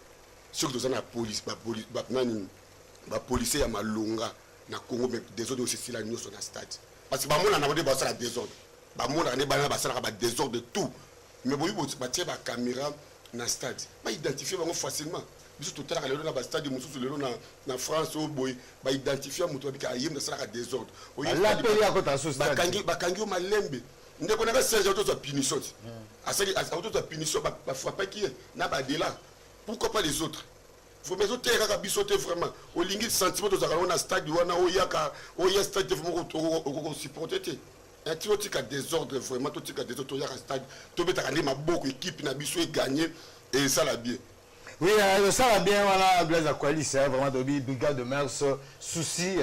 surtout dans la police ba policier ya malonga na Congo mais des autres aussi la nyonso na stade parce que ba mona na bode ba sala désordre ba mona ne ba sala ba désordre de tout mais boy ba tie ba caméra na stade ba identifier bango facilement biso total ka lelo na ba stade mususu lelo na France au boy ba identifier muto bika ayem na sala désordre o la peli ya kota so stade ba kangi o malembe ndeko na ka Serge auto so punition asali auto so punition ba frapper qui na ba de là. Pourquoi pas les autres? Faut bien sauter à bisoter vraiment. Au limite sentiment de ça, on a stade, on a oya stade vraiment au supporter. Un petit peu de désordre vraiment, tout de désordre, on a stade. Tout le monde a beaucoup d'équipes, n'a biso et gagné et ça l'a bien. Oui, ça va bien, voilà, Blaise Akwali, c'est vraiment de brigade de Mers, souci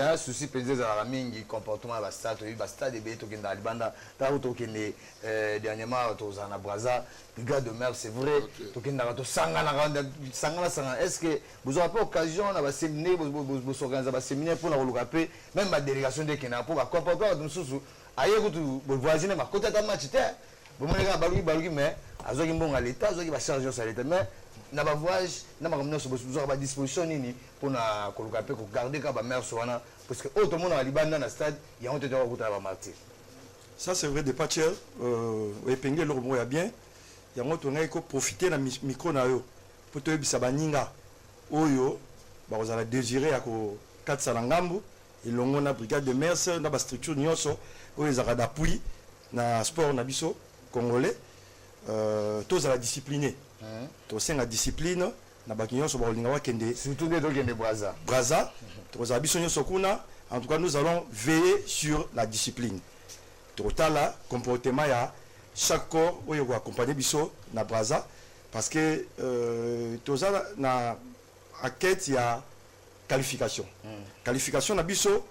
pesé à la mingi, comportement à la stade, et bien, tout dans Libanda, tout dernièrement, tout en Abraza, brigade de Mers, c'est vrai, tout dans Sangana, est-ce que vous n'avez pas l'occasion de séminaire, vous organisez un séminaire pour le rappeler, même ma délégation de Kenya, pour comportement de nous, ailleurs, vous voisinez, ma côté de match, vous m'avez dit, mais, à ce moment à l'État, à charger sur l'État, mais, na ba voyage na makamno so besoin ba disposition nini pour na koluka pe ko garder ka ba mère soana parce que autre monde na libanda na stade il y a honte de route ba martyr ça c'est vrai de Patcher epengé le romo ya bien ya ngoto ngai ko profiter na micro na yo pour te bisa baninga oyo ba ozala désirer ya ko katsa na ngambu ilongo na brigade de Mers na ba structure nyonso oyo zaka d'appui na sport na biso congolais tous à la discipline. Tous la discipline, na bakinyo so balinga wa kende surtout des donc kende Braza, tous abisonyo sokuna. En tout cas, nous allons veiller sur la discipline. Total là, comportement ya chaque corps où il va accompagner biso na Braza parce que tous na enquête il y a qualification. Qualification na biso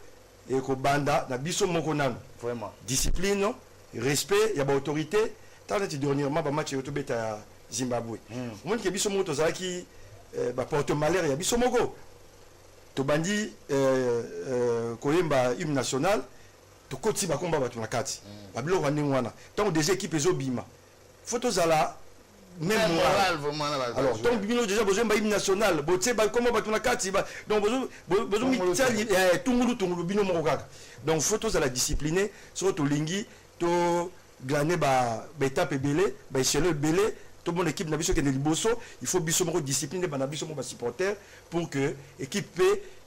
et ko banda na biso moko nanu. Vraiment. Discipline, respect, ya ba autorité. Tant que dernièrement ba match yoto beta Zimbabwe. Mon ke biso moko tozala ki ba porte malheur ya biso moko. To bandi koyemba hymne national to koti ba komba batu na kati. Ba bilo rwanding wana. Tant des équipes ezobima. Faut zala même moral vraiment. Alors donc bino déjà besoin ba hymne national, bo tse ba komba batu na kati ba donc besoin mitali tungulu bino moko kaka. Donc faut zala discipliné, surtout lingi to glaner ba étape belé, ba échelle belé. Tout le monde équipe n'a biso que liboso, il faut biso moko discipliné ba na biso moko supporter pour que équipe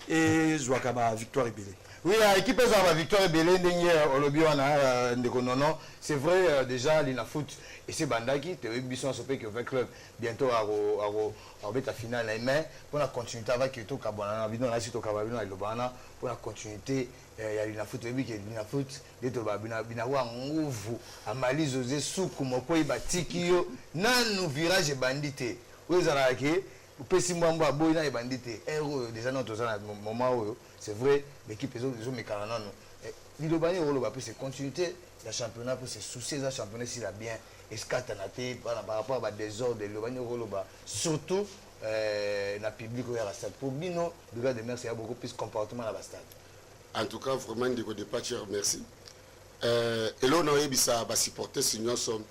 et jouaka ba victoire belé. Oui, l'équipe a victoire belé ndenge olobi wana ndeko nono, c'est vrai déjà l'ina foot et c'est bandaki te biso sopé que avec club bientôt à beta finale mais pour la continuité avec to kabana bino na sito kababino na lobana pour la continuité ya l'ina foot ebi que l'ina foot de to ba bina wa nguvu amali José Soukou moko ibatiki yo nanu virage bandité wezala ke pesi mwamba boy na bandité héros déjà notre zana moment c'est vrai l'équipe ils ont mécana nanu l'ilobani rolo ba c'est continuité la championnat pour se soucier de championnat s'il a bien escatanaté par rapport à désordre de l'ilobani rolo ba surtout na public au stade pour bino le gars de merci il y a beaucoup plus comportement dans le stade. En tout cas vraiment ndeko de patcher merci et là on a ebisa ba supporter sinon son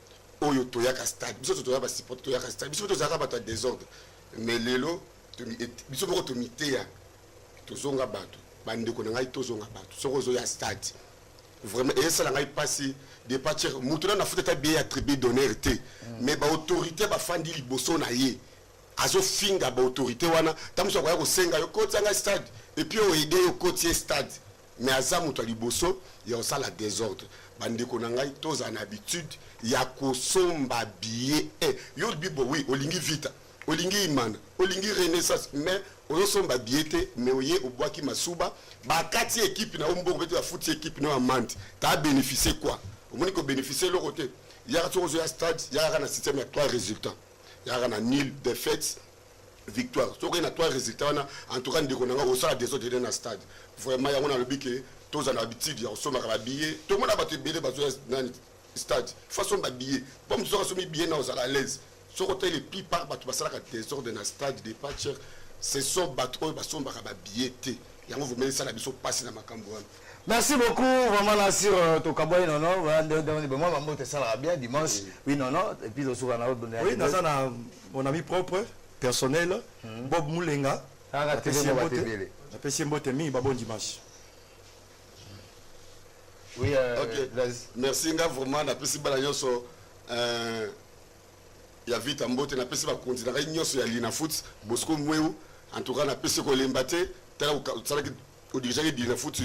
oyo toyaka stade biso toya ba supporter toyaka stade biso tozaka ba désordre mais lelo biso moko tomiteya tozonga bato bandeko na ngai tozonga bato soko zo ya stade vraiment et ça la ngai passer de patcher mutuna na foot ta bien attribué d'honneur té mais ba autorité ba fandi liboso na ye azo finga ba autorité wana tamuso kwa ko senga yo koti nga stade et puis o aider yo koti stade mais azamu to liboso ya osala désordre bandeko na ngai toza na habitude ya kosomba billet yo bibo oui olingi vita olingi imana olingi renaissance mais oyosomba billet mais oye obwaki masuba bakati équipe na ombo beto ya foot équipe na amande ta bénéficier quoi omoni ko bénéficier le côté ya tsozo ya stade ya na système ya 3 résultats ya na nil défaite victoire soko na 3 résultats na en tout cas ndeko nanga osala des autres dans stade vraiment ya on a le bique tous en habitude ya osoma ka billet tout le monde a battu billet bazo na stade façon ba billet comme tu somi billet na osala à l'aise soko te les plupart batu basala ka désordre dans stade des patchers ce sont batro basomba ka billet te yango vous mettez ça la biso passer na makambo wana. Merci beaucoup, vraiment là sur Tokaboy non non, moi maman te ça bien dimanche. Oui non non et puis le soir on a donné. Oui, dans ça mon ami propre personnel Bob Moulenga. Apprécié Mbote mi ba bon dimanche. Oui OK. Merci nga vraiment na pesi bala nyoso ya vite Mbote na pesi ba continuer nyoso ya lina foot Bosco Mweu en tout cas na pesi ko lembate tala tsala au déjà lina foot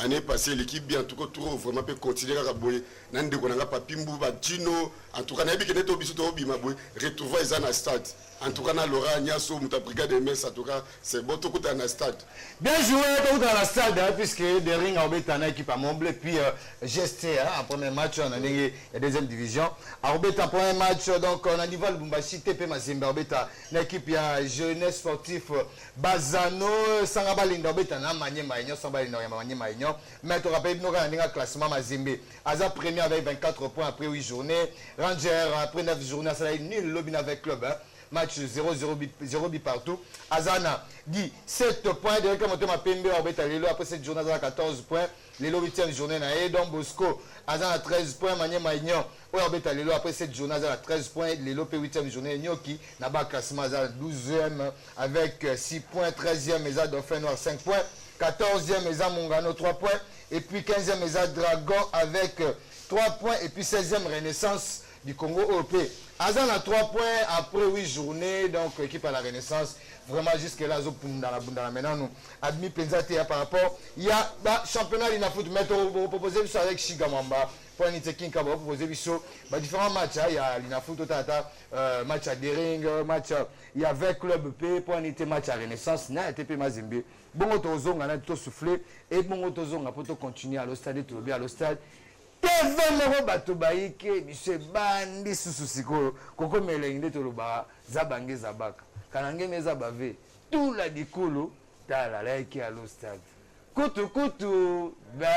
année passée l'équipe bien en tout cas tout vraiment peut continuer à boyer nande ko nanga papimbu ba Dino en tout cas na biki neto biso to bima boy retrouver ça na stade en tout cas na Laurent Niasso muta brigade de messe en tout cas c'est bon tout côté na stade bien joué tout dans la stade puisque des ring a obéta na équipe à Montblé puis GST en premier match on a gagné la deuxième division a obéta premier match donc on a niveau Lubumbashi TP Mazembe obéta na équipe ya jeunesse sportif Bazano Sangaba Linda obéta na Manyema Inyo Sangaba Linda Manyema Inyo mais tu rappelles nous quand on a classement Mazembe Aza premier avec 24 points après 8 journées Ranger après 9 journées ça a nul lobby avec club match 0 but partout. Azana dit 7 points. Directement, Pembe après cette journée, Azana 14 points. Lelo 8e journée, Don Bosco, Azana 13 points. Manye Maignan, après cette journée, Azana 13 points. Lelo 8e journée, Nyoki, Naba classement, Azana 12e avec 6 points. 13e, Eza Dauphin Noir 5 points. 14e, Eza Mongano 3 points. Et puis 15e, Eza Dragon avec 3 points. Et puis 16e, Renaissance du Congo OP. Azan a 3 points après 8 journées, donc équipe à la Renaissance. Vraiment jusque là, maintenant nous admis Penzate par rapport. Il y a championnat de foot, mais vous proposez ça avec Shigamamba. Pour Nitekin Kaba, vous proposez différents matchs. Il y a l'Inafoot Tata, match à Dering, match il y a 20 clubs P, pour Nite match à Renaissance, n'a été Mazembe. Bon autozong, on a tout soufflé, et bon autozong, on peut continuer à l'ostade, tout bien à l'ostade. TV moko bato baike bise bandi sususiko koko melenge toloba zabange zabaka kanange meza bave tout la dikulu tala like à l'ostade Koutou, koutou. Ben.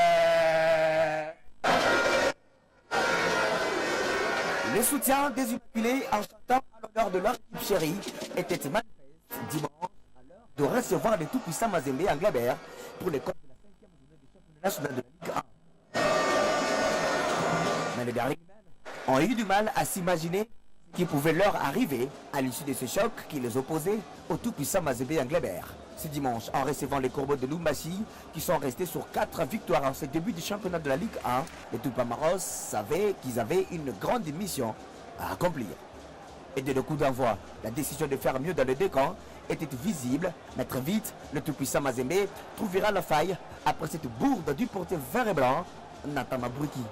Le soutien des Immaculés en chantant à l'honneur de leur équipe chérie était manifeste dimanche à l'heure de recevoir les tout-puissants Mazembe en Glabert pour les comptes de la 5e journée du championnat national de la Ligue 1. Mais les Darling ont eu du mal à s'imaginer ce qui pouvait leur arriver à l'issue de ce choc qui les opposait aux tout-puissants Mazembe en Glabert. Ce dimanche, en recevant les Corbeaux de Lumbashi, qui sont restés sur 4 victoires en ce début du championnat de la Ligue 1, les Tupamaros savaient qu'ils avaient une grande mission à accomplir. Et dès le coup d'envoi, la décision de faire mieux dans le décamp était visible, mais très vite, le tout-puissant Mazembe trouvera la faille après cette bourde du portier vert et blanc, Nathan Mabruki.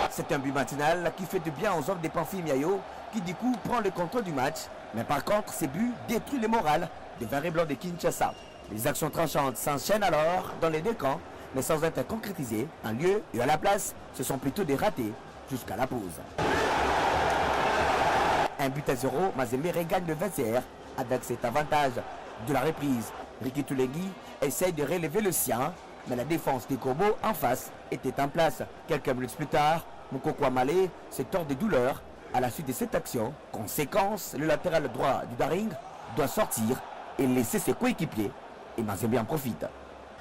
C'est un but matinal qui fait du bien aux hommes des Pamphile Miayo, qui du coup prend le contrôle du match. Mais par contre, ces buts détruisent le moral des verts et blancs de Kinshasa. Les actions tranchantes s'enchaînent alors dans les deux camps, mais sans être concrétisées. En lieu et à la place, ce sont plutôt des ratés jusqu'à la pause. 1-0, Mazembe regagne le vestiaire avec cet avantage de la reprise. Ricky Toulegui essaye de relever le sien, mais la défense des Corbeaux en face était en place. Quelques minutes plus tard, Mukoko Amale se tord de douleur à la suite de cette action. Conséquence, le latéral droit du Daring doit sortir et laisser ses coéquipiers, et Mazembe en profite.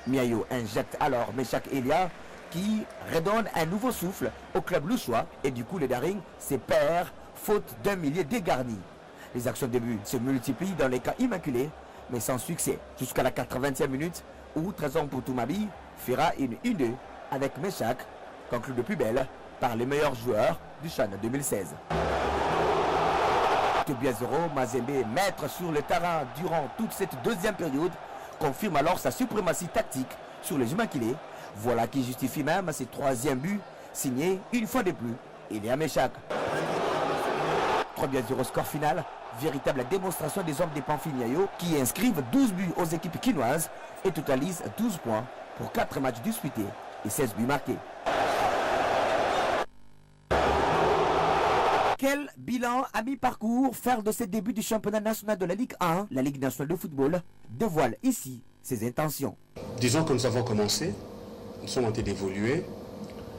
Miayo injecte alors Meshak Elia qui redonne un nouveau souffle au club louchois, et du coup le Daring se perd faute d'un milieu dégarni. Les actions de but se multiplient dans les cas immaculés, mais sans succès, jusqu'à la 80e minute où Trésor Poutumabi fera une 1-2 avec Meshak, conclu de plus belle par les meilleurs joueurs du CHAN 2016. Tobias Zoro, Mazembe, maître sur le terrain durant toute cette deuxième période, confirme alors sa suprématie tactique sur les Immaculés. Voilà qui justifie même ses troisième buts, signé une fois de plus. Il est à Meshak. 3-0 score final, véritable démonstration des hommes des Pamphile Miayo qui inscrivent 12 buts aux équipes quinoises et totalisent 12 points pour 4 matchs disputés et 16 buts marqués. Quel bilan à mi-parcours faire de ce début du championnat national de la Ligue 1? La Ligue nationale de football dévoile ici ses intentions. Disons que nous avons commencé, nous sommes en train d'évoluer.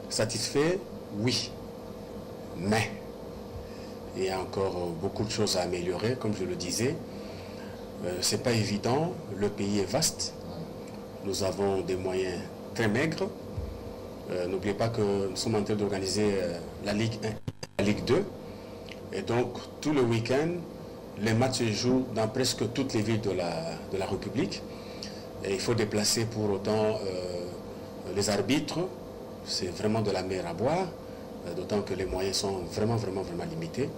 Satisfait, oui. Mais il y a encore beaucoup de choses à améliorer, comme je le disais. C'est pas évident, le pays est vaste. Nous avons des moyens très maigres. N'oubliez pas que nous sommes en train d'organiser la Ligue 1, la Ligue 2. Et donc, tout le week-end, les matchs se jouent dans presque toutes les villes de la République. Et il faut déplacer pour autant les arbitres. C'est vraiment de la mer à boire, d'autant que les moyens sont vraiment limités.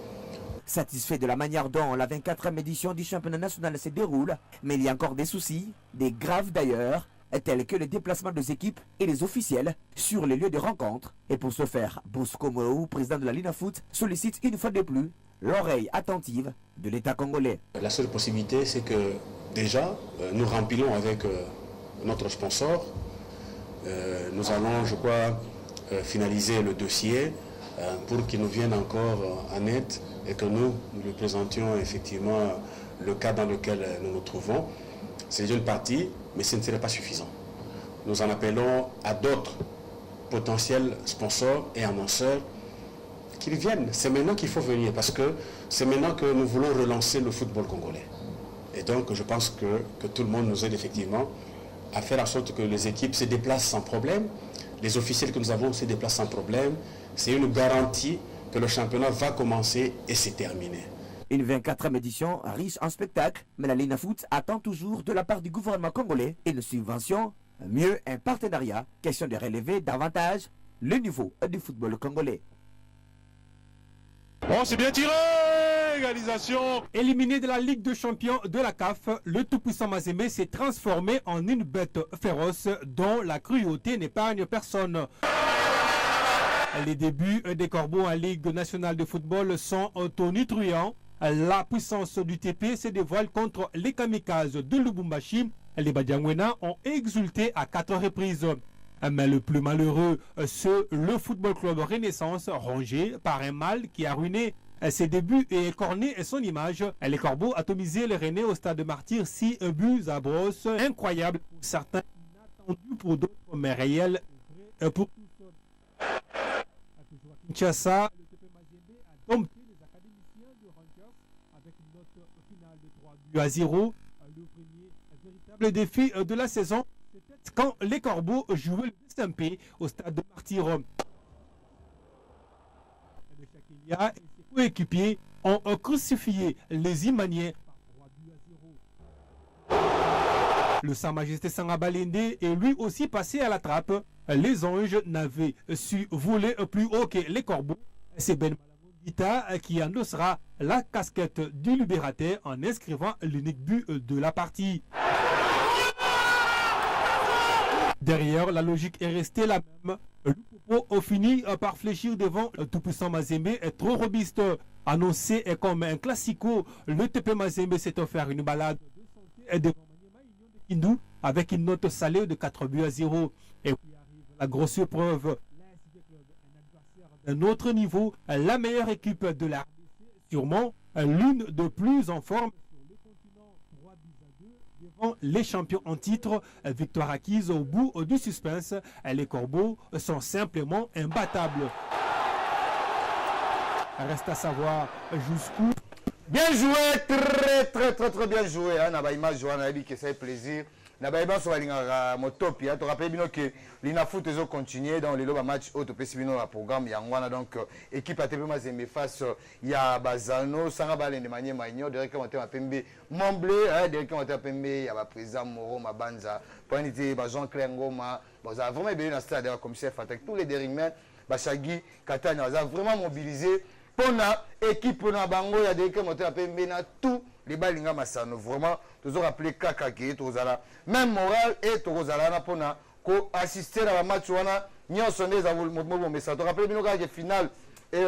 Satisfait de la manière dont la 24e édition du championnat national se déroule, mais il y a encore des soucis, des graves d'ailleurs, tels que le déplacement des équipes et des officiels sur les lieux de rencontre. Et pour ce faire, Bosco Mourou, président de la Linafoot, sollicite une fois de plus l'oreille attentive de l'État congolais. La seule possibilité, c'est que déjà, nous remplissons avec notre sponsor. Nous allons, je crois, finaliser le dossier pour qu'il nous vienne encore en aide et que nous lui présentions effectivement le cas dans lequel nous nous trouvons. C'est une partie, mais ce ne serait pas suffisant. Nous en appelons à d'autres potentiels sponsors et annonceurs qu'ils viennent. C'est maintenant qu'il faut venir parce que c'est maintenant que nous voulons relancer le football congolais. Et donc je pense que tout le monde nous aide effectivement à faire en sorte que les équipes se déplacent sans problème. Les officiels que nous avons se déplacent sans problème. C'est une garantie que le championnat va commencer et c'est terminé. Une 24e édition riche en spectacles, mais la Linafoot attend toujours de la part du gouvernement congolais une subvention, mieux un partenariat, question de relever davantage le niveau du football congolais. Oh, c'est bien tiré! Égalisation! Éliminé de la Ligue des champions de la CAF, le tout-puissant Mazembe s'est transformé en une bête féroce dont la cruauté n'épargne personne. Les débuts des Corbeaux en Ligue nationale de football sont tonitruants. La puissance du TP se dévoile contre les kamikazes de Lubumbashi. Les Badiangwena ont exulté à 4 reprises. Mais le plus malheureux, c'est le Football Club Renaissance, rongé par un mal qui a ruiné ses débuts et écorné son image. Les Corbeaux atomisé les Rennais au stade de Martyr 6 buts à brosse. Incroyable pour certains, inattendu pour d'autres, mais réel pour tous. Kinshasa, le TP Mazembe a dompté les académiciens de Rangers avec une note finale de 3 buts à 0. Le premier véritable défi de la saison, c'était quand les Corbeaux jouaient le SMP au stade de Martyr. Chakilia et ses coéquipiers ont crucifié les Imaniens par 3 buts à 0. Le Sa Majesté Sangabalende est lui aussi passé à la trappe. Les Anges n'avaient su voler plus haut que les Corbeaux. C'est Ben Malamondita qui endossera la casquette du libérateur en inscrivant l'unique but de la partie. Derrière, la logique est restée la même. Lupopo finit par fléchir devant le tout-puissant Mazembe est trop robuste. Annoncé comme un classico, le TP Mazembe s'est offert une balade de santé devant Maniema Union de Kindu avec une note salée de 4 buts à 0. Et puis arrive la grosse épreuve. Un adversaire d'un autre niveau, la meilleure équipe de la RDC, sûrement l'une de plus en forme sur le continent. 3 buts à 2 devant les champions en titre. Victoire acquise au bout du suspense. Les Corbeaux sont simplement imbattables. Reste à savoir jusqu'où. Bien joué, très bien joué. On a image joué, on a dit que ça fait plaisir. On a image sur la motopie. Tu rappelles bien que l'Inafoot ils ont continué dans les matchs autres pessimino le programme. Il y a un donc équipe à TP Mazembe face il y a Bazano, Sangabale de manière Magno, directement à Pembe, Momblé, directement à Pembe, il y a président Moro, Mabanza, Poinité, Jean-Claire Ngoma. Bon, ça a vraiment bien dans le stade comme chef avec tous les dérivements. Bachagui, Katana, ça a vraiment mobilisé. Pour l'équipe, pour la bango, il y a des gens qui ont appelé tous les balinga Massano. Vraiment, toujours appelé Kakaki, même moral et Tozala pour assister à la match. Nous avons mais ça te rappelle bien que finale. Il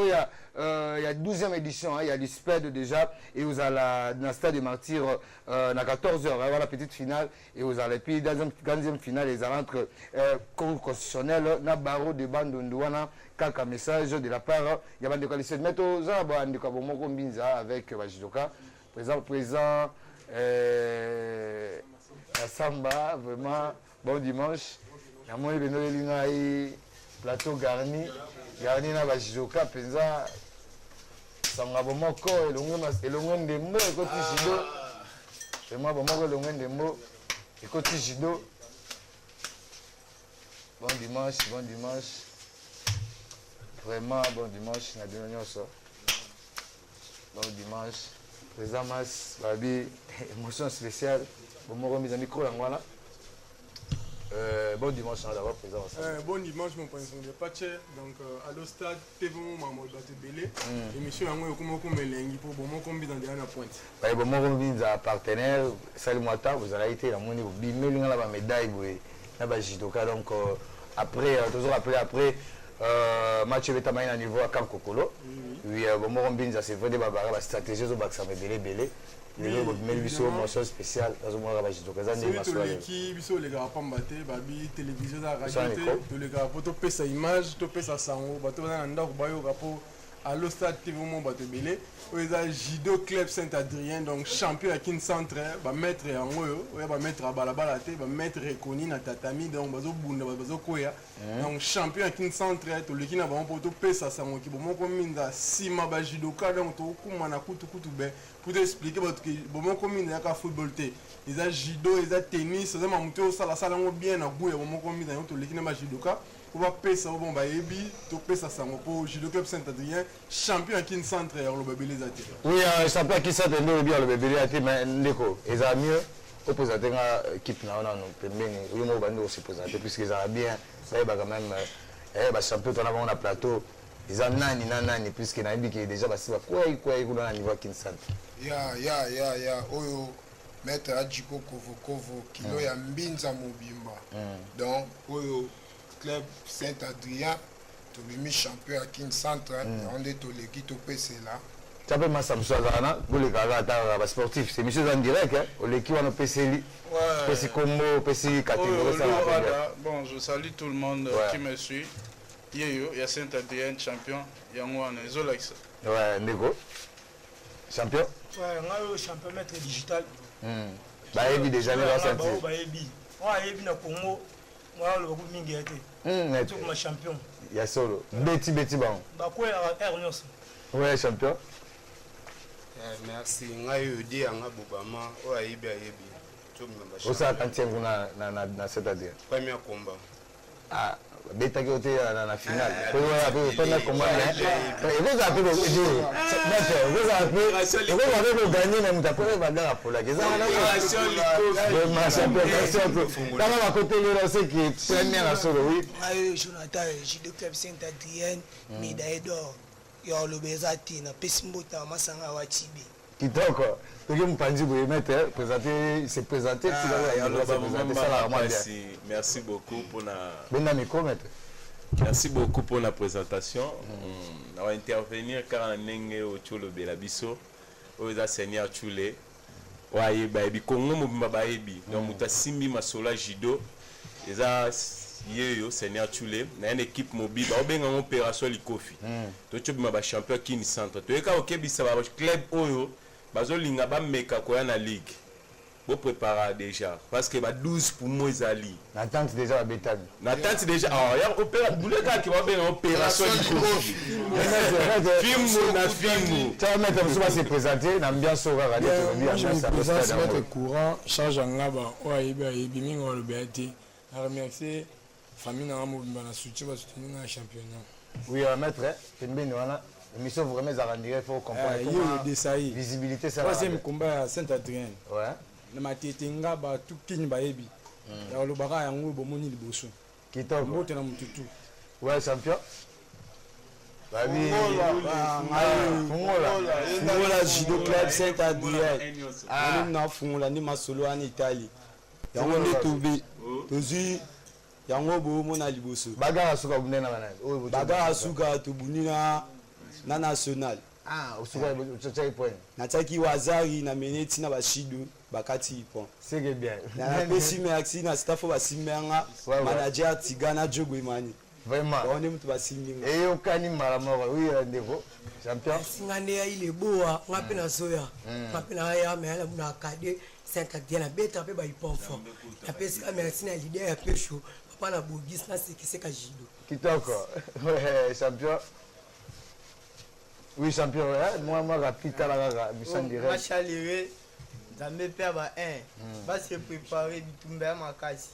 y a 12e édition, il y a l'ISPED déjà, et vous allez dans le stade de Martyr à 14h, voilà la petite finale, et vous allez puis dans une deuxième finale, les entre cours constitutionnel, na barreau de Bandondouana, quelques messages de la part, il y a des qualités de métaux, avec Bajidoka, présent, Samba, vraiment, bon dimanche, il y a moins de plateau garni. Garni na Bajidoka penza sanga bomoko elongwe ndembo ekoti jido vraiment bomoko elongwe ndembo ekoti jido. Bon dimanche vraiment bon dimanche na bino nyonso bon dimanche présent mas babi émotion spéciale bomoko mise en micro yango wana. Bon dimanche d'avoir présent. Bon dimanche mon point de patché donc à le stade Tevon Mamadou Batebele émission yango yokoma ko melengi pour bon kombi dans dernière pointe. Ba bon kombi za partenaire Salut Mwata vous allez été la moni bimelinga la médaille boy na ba jidoka donc après toujours après match betamai na niveau à Camp Kokolo. Oui bon kombi za c'est vrai des babara ba stratégie zo baksa belé. Les gens ont mention spéciale dans le monde qui les gars pas battre babi télévision à radio les gars pour topé sa image topé sa sango bato na ndako bayo rapport à le stade TV mon bato belé oza Jido Club Saint-Adrien donc champion à Kin Centre ba maître en oyo ba maître à balabala te ba maître reconnu na tatami donc bazo bunda bazo koya donc champion à Kin Centre to le kina ba pour topé sa sango ki bon ko minda sima ba Jido ka donc to kuma na kutu be pour t'expliquer parce que bon comme il y a football té ils a judo ils a tennis ils a monté au sala bien na goût et bon comme ils ont tout l'équipe na judoka on va payer ça bon ba yebi to payer ça sango pour Judo Club Saint-Adrien champion à Kin Centre le bébé les até oui champion à Kin Centre le bien le bébé les até mais ndeko ils a mieux opposé à équipe na on pembeni oui mo bando aussi présenter puisque ils a bien ça va quand même ba champion on a plateau ils ont nani puisque na dit que déjà basi ba quoi kuna niveau Kin Centre. Ya oyo maître Adjiko Kovo kilo ya mbinza mobimba donc oyo club Saint-Adrien to bimi champion à Kin Centre on est to l'équipe to PC là ça peut massa msazana pour les gars ba sportif c'est monsieur en direct au l'équipe on PC PC combo PC catégorie ça bon je salue tout le monde qui me suit. Il y a Saint-Adrien champion, il y a moi, Ouais, Ndeko. Champion. Ouais, on a champion maître digital. Bah, Ebi déjà, il va sentir. Bah, Ebi. Moi, Ebi na Congo. Moi, le groupe Mingiate. Maître. C'est comme champion. Il y a solo. Betty bon. Bah, quoi, Air Nyos. Ouais, champion. Merci. Nga yodi anga bobama o ayibi ayibi. Osa kantième na cette année. Premier combat. Ah, beta qui était dans la finale. Premier combat. Et vous avez le vous avez le gagné même d'après bagarre pour la guerre. Le match là à côté de c'est qui première à solo oui. Jonathan, j'ai deux clubs Saint-Adrien, médaille d'or. Yo le bezati na pesimbuta masanga wa Tibi. Kitoko. Donc Mpanzi vous mettre présenter il s'est présenté merci beaucoup pour la Merci beaucoup pour la présentation. On va intervenir car on est au Tcholo Belabiso au Seigneur Tchule. Ouais, baby Congo mobimba baby. Donc muta simbi masola judo. Eza yeyo Seigneur Tchule na une équipe mobile ba obenga opération likofi. To tchobima ba champion kini centre. To eka okebisa ba club oyo bazolinga ba meka ko na ligue. Vous préparez déjà parce que 12 pour moi Zali. L'attente déjà à Bétane. L'attente déjà. Ah, il y a opération. Vous les gars qui vont faire une opération. Film. Tu vas mettre comme ça c'est présenté. L'ambiance au radio. Je me présente mettre courant. Charge en là-bas. Ouais, il biming on le béati. Remercier famille dans mon na soutien parce que nous na championnat. Oui, maître. C'est bien voilà. L'émission vraiment ça rendirait faut comprendre. Visibilité ça. Troisième combat à Saint-Adrien. Ouais. Na matetenga ba tukini ba yebi ya lobaka yango bomoni liboso kitoko moto na mututu ouais champion babi fungola judo club Saint-Adrien na fungola ni masolo en Italie yango ne tobi tozi yango bomona liboso bagara suka bunena bana bagara suka to bunina na national usuka uchochai point nataki wazari na meneti na bashido bakati point c'est bien na pesi merci na staff basimenga manager Tigana Jogo Imani vraiment on est mutu basimenga et okani malamoko oui Ndeko champion singane ya ile boa ngapi na soya ngapi na ya mela na kade Saint-Adrien na beta pe ba iponfo na pesi ka merci na leader ya pesho papa na bogis na sekiseka jido kitoko ouais champion. Oui, champion, moi, rapide, la mission directe. Match aller, Zambé perd 1. Va se préparer, Bitumba Makasi.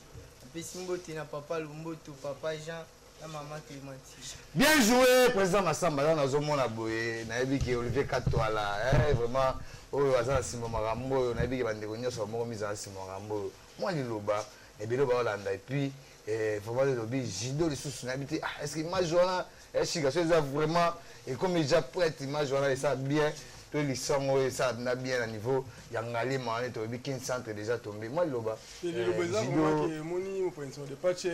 Puis Simbote n'a papa Lumboto, papa Jean, la maman Clémentine. Bien joué, président Massamba, dans la zone Monaboye, Naïbi qui est Olivier Katoala, vraiment, oh, Azan Simon Marambo, Naïbi qui est Bandégonia sur mon mise en Simon Marambo. Moi, je l'oba, et bien, et puis, vraiment, le lobby, Jido, les sous habité. Est-ce qu'il m'a joué là? Est-ce que c'est vraiment. Et comme il a prêt image voilà ça bien tous les sons ça n'a bien à niveau il y a ngalé mané to bi 15 centre déjà tombé moi loba le besoin moi qui moni mon pension de patch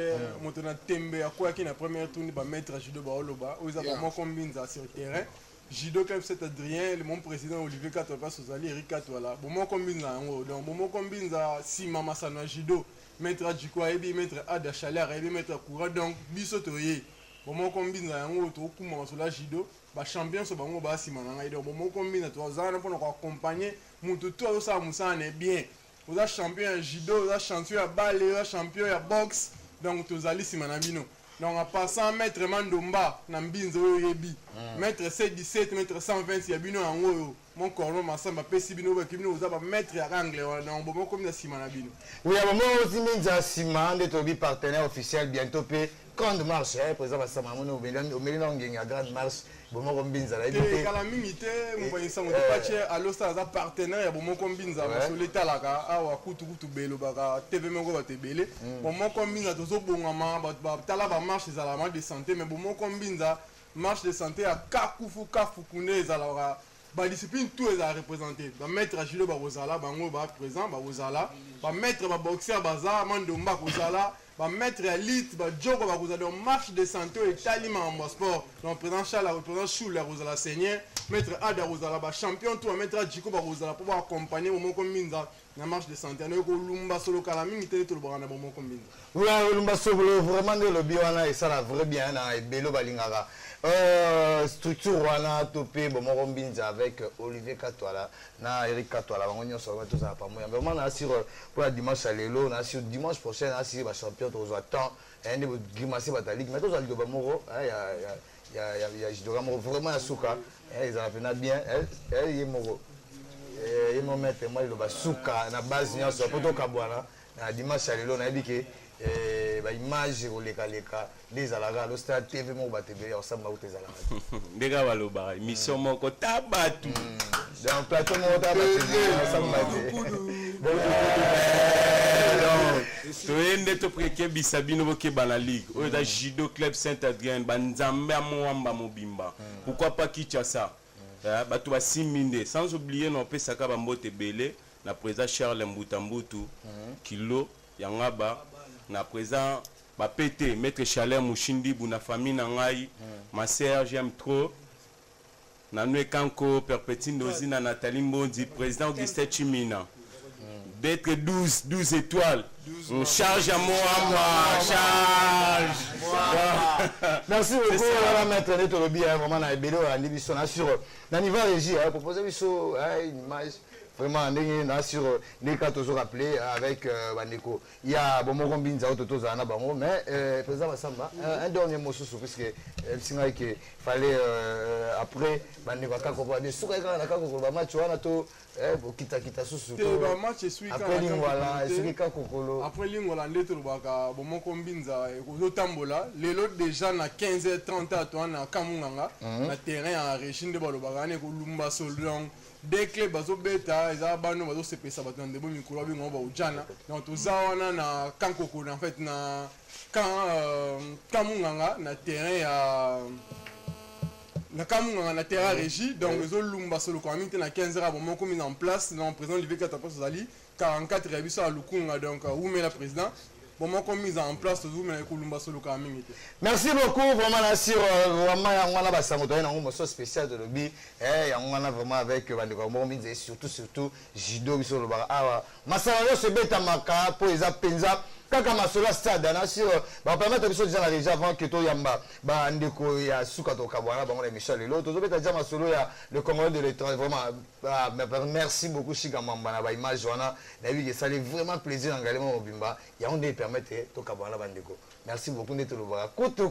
maintenant tembe à quoi qui na première tournée ba mettre judo ba loba aux abonnements combine ça sur terrain judo club Saint-Adrien le mon président Olivier Katola passe aux alliés Eric Katola bon mon combine là donc bon mon combine ça si mama ça na judo mettre du quoi et bien mettre Ada Chaleur et bien mettre courant donc bisotoyer bon mon combine là on to kuma sur la judo ba champion so bango ba simana ngai do mo combine to zana pour nous accompagner mutu to ça musane bien oza champion en judo oza champion à balle oza champion à boxe donc to zali simana bino donc en passant maître Mandomba na mbinzo yebi maître C17 maître 120 ya bino en oyo mon corno masamba pesi bino ba kibino oza ba maître ya rangle donc bon combine simana bino oui à moment aussi minza simande to bi partenaire officiel bientôt pe grande marche président Massamba mono au Mélinong ngenga grande marche bon mon combinza la été kala minute mo ba insango de patch allo ça za partenaire bon mon combinza so l'état là ka awa kutu belo baka TV mengo ba tebele bon mon combinza to zo bongama ba tala ba marche za la de santé mais bon mon combinza marche de santé à kakufu kafukune za la ba discipline tout est à représenter ba maître judo ba rozala bango ba présent ba rozala ba maître ba boxeur baza Mandomba kozala ba maître élite ba jogo ba kozala donc marche de santé et talima en sport donc président Charles représentant Chou la rozala seigneur maître Ada rozala ba champion tout maître Djiko ba rozala pour accompagner moment comme Minza na marche de santé na ko lumba solo kala mingi te to bana bon combine ouais lumba solo vraiment de lobby wana et ça la vrai bien na ebelo balingaka structure wana topé bon combine avec Olivier Katwala na Eric Katwala bango nyonso ba tous pas moi vraiment na sur pour la dimanche à lelo na sur dimanche prochain na sur ba champion to attend et ne grimacer ba ligue mais to za ba moro il y a Jidora moro vraiment à souka ils en fait bien il est moro et mon maître moi il va souka na base nyonso poto kabwana na dimanche à lelo na biki ba image koleka les alaga lo stade TV mo ba TV au samba ute zalaka ndeka baloba mission moko tabatu dans plateau mo tabatu samba toende topreke bisabino boke bana ligue oyo da Judo Club Saint-Adrien banzambe amwamba mobimba pourquoi pas Kinshasa bato basiminde sans oublier no pesaka bambote belé na président Charles Mbutambutu kilo yangaba na présent ba pété maître Chaleur Mushindi buna famille na ngai ma sœur j'aime trop na nwe kanko perpétine dozina Nathalie Mbondi président Augustin Chimina d'être 12 étoiles on charge à moi charge merci beaucoup voilà maître Neto Lobi vraiment na ebelo andi biso na sur na niveau régie proposer biso une image vraiment na sur les cas toujours rappelé avec Bandeko il y a bon moko mbinza autoto za na bango mais président Basamba un dernier mot sur parce que elle singa que fallait après Bandeko kako ba bien suka kana kako ba match wana to kita susu to ba match suika après lingwala suika kokolo après lingwala ndeto baka bon moko mbinza ko tambola lelo déjà na 15h30 à toi na Kamunganga na terrain en région de balobaka ne ko lumba solong des clubs bazo beta eza bano bazo sepesa bato ndebo mikolo bingo ba ujana donc tozawana na kankoko en fait na Kamunganga na terrain ya na Kamunganga na terrain régie donc les lumba solo kwa minute na 15h bon moko mis en place non président Olivier Katwala Zali 44 rebiso à Lukunga donc où met la président bon moko mise en place toujours mais ko lumba solo kwa minute. Merci beaucoup vraiment na sur vraiment yangwana basango to na ngomo spécial de lobby yangwana vraiment avec bandeko mo minze surtout Jido biso lobaka awa masala yo se beta maka po eza penza kaka masola stade na sur ba permettre biso déjà déjà avant que to yamba ba ndeko ya suka to kabwana bango na Michel Lelo to beta déjà masolo ya le Congolais de l'étranger vraiment merci beaucoup Chiga Mamba na ba image wana na bi que ça fait vraiment plaisir ngalema mobimba ya on permettre to kabwana bandeko merci beaucoup de te le voir kutu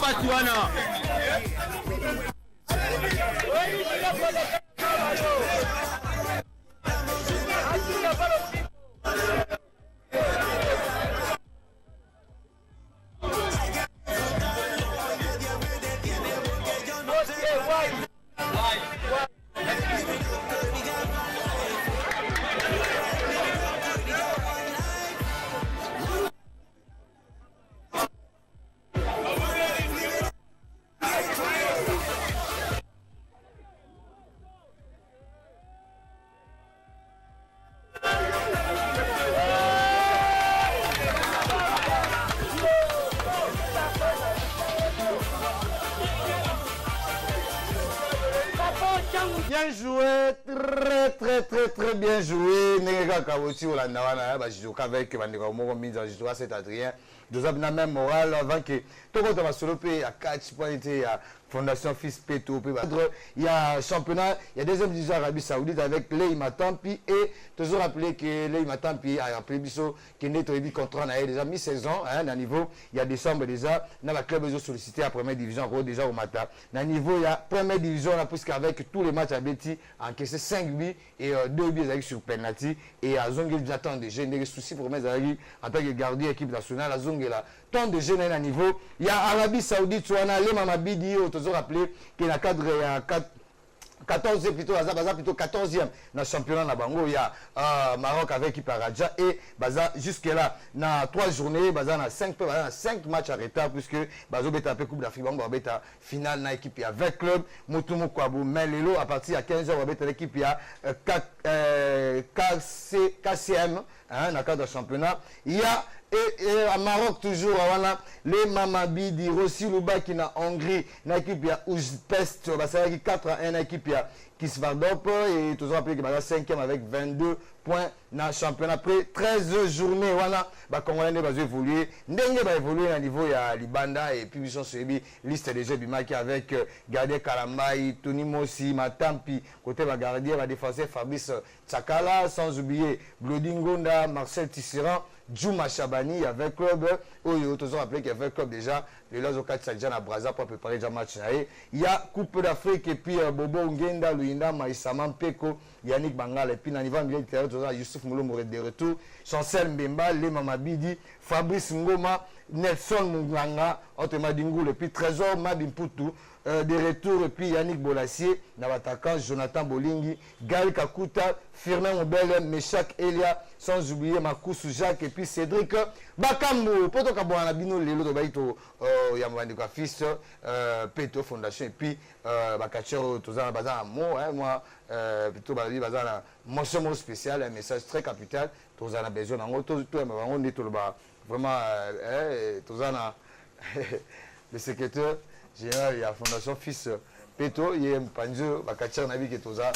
Batiwana. bien joué, très bien joué. Nega Kawoti Olanda wana ba jijoka avec bandeko moko minza jijoka cet Adrien. Deux hommes na même morale avant que tout le monde va solo payer à 4 points à Fondation Fils Peto. Il y a championnat, il y a deuxième division Arabie Saoudite avec Lei Matampi et toujours rappeler que Lei Matampi a rappelé Bisso qui n'est pas contrat déjà mi-saison à niveau. Il y a décembre déjà dans la club ils ont sollicité la première division déjà au matin. Dans niveau il y a première division là puisque avec tous les matchs à Betty encaissé 5 buts et 2 buts avec sur penalty et à Zongel j'attends déjà des soucis pour mes amis en tant que gardien équipe nationale à Zongel là tant de jeunes à niveau. Il y a Arabie Saoudite, tu as les Mamabidi, tu as rappelé qu'il y a 14 plutôt, plutôt 14e dans le championnat de Bango. Il y a Maroc avec Iparaja et Baza jusque là dans 3 journées, Baza dans 5 matchs à retard puisque Bazo beta Coupe d'Afrique, Bango beta finale dans l'équipe avec club Mutumu Kwabu Melelo à partir de 15h on beta l'équipe il y a KCM dans le cadre du championnat. Il y a et à Maroc toujours voilà les Mamabidi Rossi Luba qui na Hongrie na équipe ya Uzbest basala qui 4-1 na équipe ya Kisvardop et toujours rappelé que basa 5e avec 22 points na championnat après 13 journées voilà ba congolais ne bazo évoluer ndenge ba évoluer na niveau ya Libanda et puis ils sont sur liste des jeux bimaki avec Gardien Kalamai Tony Mosi Matampi côté ba gardien ba défenseur Fabrice Tsakala sans oublier Blodingonda Marcel Tisserand Djouma Chabani avec club, Oyo, toujours rappelé qu'il y avait club déjà, les Lazo 4 Sadjan à Braza pour préparer déjà match. Il y a Coupe d'Afrique et puis Bobo Ngenda, Luinda, Maïsaman Peko, Yannick Bangal et puis Nanivan Biel, Youssouf Moulou de retour, Chancel Mbemba, Les Mamabidi, Fabrice Ngoma, Nelson Munganga, Otema Dingou et puis Trésor Mabimputu. De retour et puis Yannick Bolassier, Nabataka, Jonathan Bolingi, Gaël Kakuta, Firmin Mobel, Meshak Elia, sans oublier Makoussou Jacques et puis Cédric Bakambo, Poto Kabouana Bino, Lelo de Baito, Yamandika Fils, Peto Fondation et puis Bakachero, Tozana Bazan, moi, plutôt Balabi Bazan, mention spécial, un message très capital, Tozana besoin, en gros, on est tout le bas, vraiment, Tozana, le secrétaire. Général, il y a la Fondation Fils Peto, il y a un panjo, Bakachar Nabi qui est aux arts,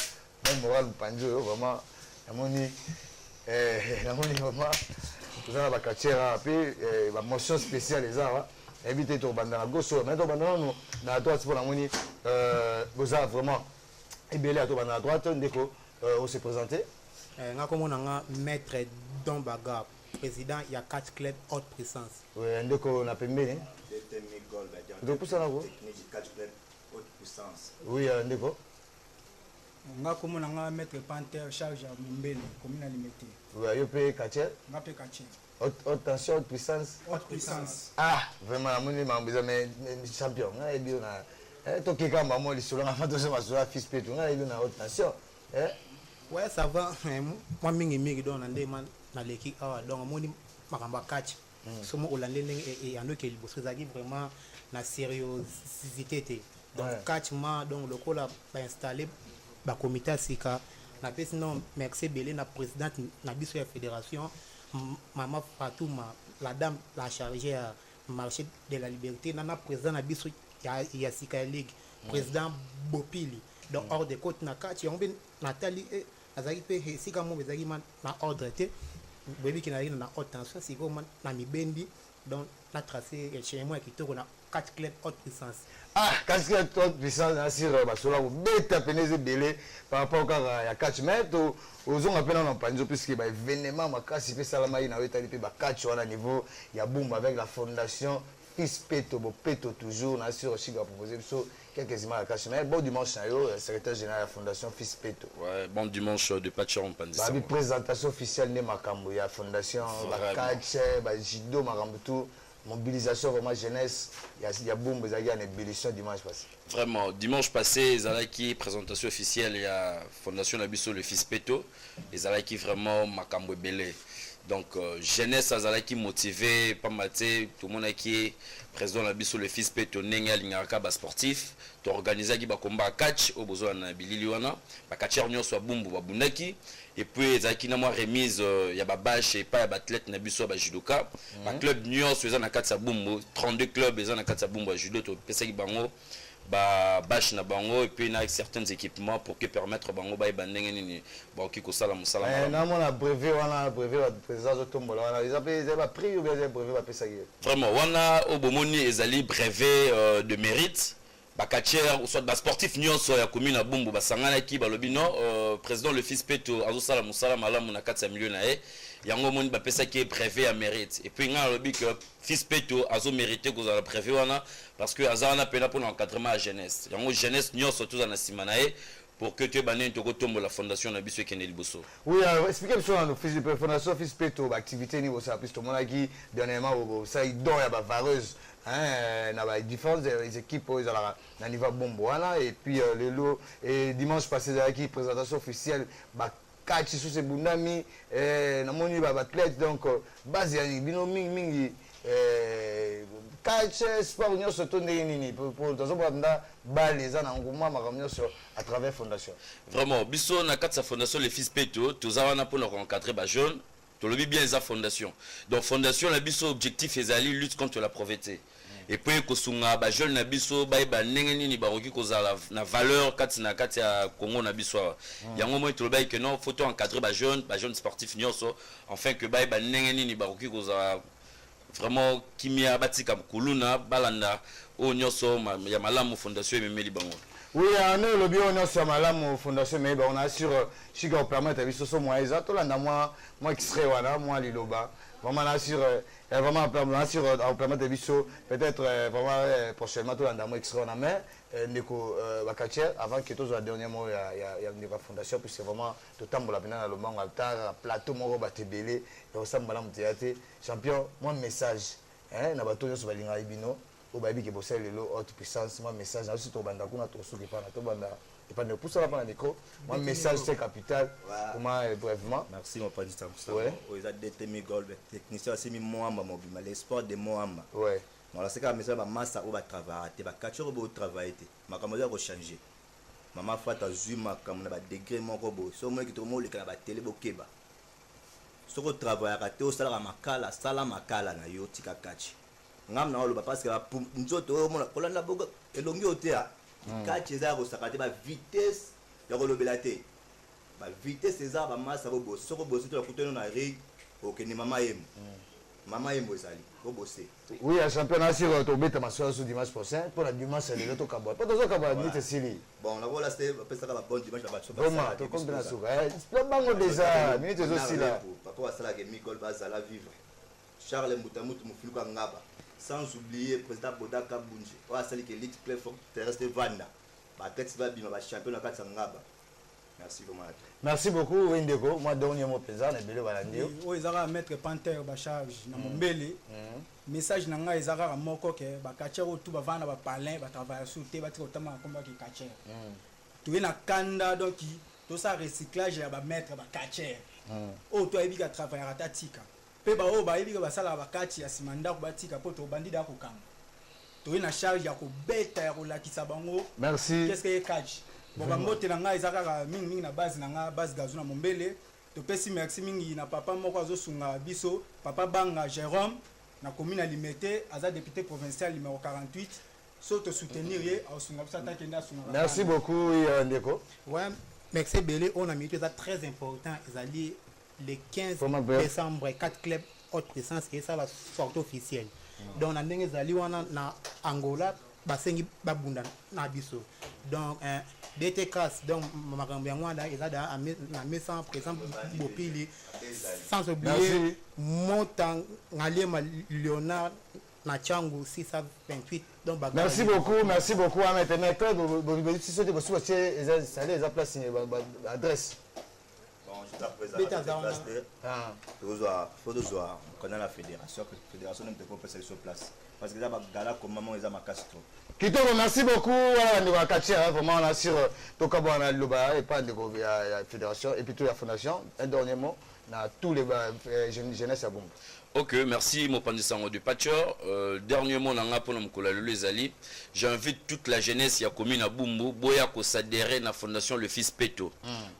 même moral panjo, vraiment, vraiment, tout ça, Bakachar, puis la mention spéciale des arts, éviter ton bandana gauche, mais ton bandana, nous, dans la droite, c'est pour la monnaie, vous avez vraiment, ébélé à ton bandana droite, on s'est présenté. Nous avons maître Dombaga, président, il y a 4 clubs haute puissance. Oui, on a permis. Donc pour ça là haute puissance. Oui, ndeko. Nga komona nga mettre Panther charge à Mimbele commune alimentaire. Oui, yo paye Katia. Nga paye Katia. Haute tension, haute puissance. Haute puissance. Ah, vraiment la monnaie m'a besoin mais champion. Nga ebi na to keka maman li solo nga fato se masura fils Peto. Nga ebi na haute tension. Ouais, ça va. Moi mingi don na ndema na l'équipe donc moni makamba catch. Somo Hollandais et en que liboso zaki vraiment na sérieuxité donc catch ma donc le col a installé ba comité sika na pesi non merci belé na présidente na biso ya fédération maman Fatouma la dame la chargée à marché de la liberté na président na biso ya sika ligue président Bopili donc hors de côte na catch on ben Nathalie azaki pe sika mo bezaki man na ordre té bébé qui n'arrive dans haute tension c'est comme na mibendi donc la tracé chez moi qui tourne na 4 clubs haute puissance. Ah, 4 clubs haute puissance sur basola ou beta peneze belé par rapport à 4 mètres aux on appelle en panzo puisque ba événement makasi pe salama ina wetali pe ba 4 wana niveau ya boom avec la fondation Fils Peto Peto toujours na sur aussi va proposer quelques images à cacher. Mais bon dimanche, secrétaire général de la Fondation Fils Peto. Ouais, bon dimanche de Patcher en Pandissa. La présentation officielle de Makambo, il y a Fondation, Bakache, Jido, Makambutu, mobilisation vraiment jeunesse. Il y a boum, il y a une ébullition dimanche passé. Vraiment, dimanche passé, Zalaki, présentation officielle, il y a Fondation Nabiso, le Fils Peto, et Zalaki vraiment Makambo Belé. Donc, jeunesse, Zalaki motivé, pas maté, tout le monde qui est président Nabiso, le Fils Peto, Nenga, Lingaraka, sportif, tu organisé qui va combat catch, au besoin de Bililiwana, va catcher soit Bumbu, Babunaki, et puis Zalaki n'a pas remise, il y a Babache et pas il y a athlète Nabiso, Judoka, le club Nyos, ils ont 4 Bumbu, 32 clubs, ils ont 4 Bumbu, Judo, tu peux ça qui bango. bâche na bango et puis avec certains équipements pour que permettre bango ba bandenge nini ba ki ko sala musala na mona brevet wana brevet président zo tombola wana ils appellent ba prix ou bien brevet ba pesa ki vraiment wana obomoni ezali brevet de mérite bakatier ou soit ba sportif nyonso ya commune na Bumbu basangana ki balobi non président le fils Peto azo sala musala malamu na 4 millions na e yango moni ba pesa ki brevet à mérite et puis nga lobi que fils Peto azo mérité ko za brevet wana parce que azana pena pour l'encadrement à jeunesse yango jeunesse nyonso tout na simanae pour que tu banen to kotombo la fondation na biso Kennedy Liboso. Oui, expliquez sur la fondation fils Peto activité niveau ça plus tout le monde qui dernièrement ça il donne ya ba vareuse na ba différentes équipes aux na niveau bombo wana et puis le lot et dimanche passé qui présentation officielle ba catch sur ces bundami na moni ba athlète donc base ya bino mingi catch sport union surtout nini pour dans banda baleza na ngoma makamyo sur à travers fondation vraiment biso na katsa fondation les fils Peto tozawana pour encadrer ba jeune to lobi bien za fondation donc fondation la biso objectif ezali lutte contre la pauvreté et puis kosunga ba jeune na biso ba ndenge nini ba roki kozala na valeur kati ya Congo na biso yango mo to lobi que non faut encadrer ba jeune sportif nyonso enfin que ba ndenge nini ba roki kozala vraiment kimia batika kuluna balanda o nyonso ya malamu fondation memeli bango. Oui, on est le bio nyonso ya malamu fondation mais on assure chika au permettre biso so moi exact landa moi extrait wana moi liloba vraiment on assure vraiment on assure au permettre biso peut-être vraiment prochainement to landa moi extrait wana mais ndeko bakatier avant que tous le dernier mot ya ndeko fondation puis c'est vraiment to tambola pena na lobango altar plateau moko batebele et au samba la mutiate champion moi message na bato nyonso balinga ibino o babi ke bosel lelo haute puissance moi message na surtout banda kuna to suki pa na to banda et pas ne pousse la pa na micro moi message c'est capital comment brièvement merci mon président ouais ils a déterminé gol technicien c'est mi moamba mobima l'espoir de moamba ouais voilà c'est comme ça ba massa ou ba travailler te ba catcher bo travailler te makambo ya ko changer mama fata zuma comme na ba degré moko bo so mo ki to mo le kana ba télé bokeba soko travailler ka te o sala makala sala makala na yo tika catch ngam na oloba parce que nzoto mona kolanda boga elongi otea catch za ko sakate ba vitesse ya ko lobela te ba vitesse za ba massa bo soko bo sito kuteno na rig okeni mama yemo ezali ko bosser. Oui, à championnat sur to beta maso sur dimanche prochain pour la dimanche c'est le to kabo pas to kabo ni te sili bon la voilà c'est pesa ka bon dimanche ba vraiment to combien ça le bango déjà minute aussi là papa wa sala ke Micol bazala vivre Charles Mutamutu mufuluka ngaba sans oublier président Bodaka Bunje wa sala ke elite platform terrestre Vanda ba tête va bima ba championnat ka ngaba. Merci beaucoup. Merci beaucoup Windeko. Moi dernier mot président na bele balandio. O ezaka mettre Panther ba charge na mombele. Message na nga ezaka moko ke ba catcher o tout ba vana ba palin ba travailler sur te ba tiko tama komba ki catcher. Tu na kanda donc to ça recyclage ya ba mettre ba catcher. O to ebi ka travailler ata tika. Pe ba o ba ebi ka ba sala ba catch ya simanda ko ba tika poto bandida ko kanga. To na charge ya ko beta ya ko lakisa bango. Merci. Qu'est-ce que catch? Bon ba mote na nga ezaka mingi na base na nga base gazo na mombele to pesi merci mingi na papa moko azosunga biso papa Banga Jérôme na commune à Limité aza député provincial numéro 48 so te soutenir ye asunga biso ta kenda sunga. Merci beaucoup Ndeko. Ouais, merci Belé on a mis ça très important ezali le 15 décembre 4 clubs haute puissance et ça va sortir officiel. Donc na ndenge ezali wana na Angola basengi babunda na biso. Donc DTCAS donc makambo ya ngwanda ezada na mesa présent bopili sans oublier montant ngaliema Léonard na Changu 628 donc merci beaucoup Ahmed Maître si c'était possible c'est ça les place adresse bon je t'appelle faut connaître la fédération ne peut pas passer sur place parce que là gala comme maman ils a ma castro. Kitoko, merci beaucoup à la Katia, vraiment on assure Tokabo Loba et pas de la fédération et puis toute la fondation. Un dernier mot na tous les jeunesse à Bumbu. Ok, merci Mopandi Sango du Patcher. Dernier mot, j'invite toute la jeunesse qui a commis à Bumbu, boya ko s'adhérer na fondation le Fils Peto.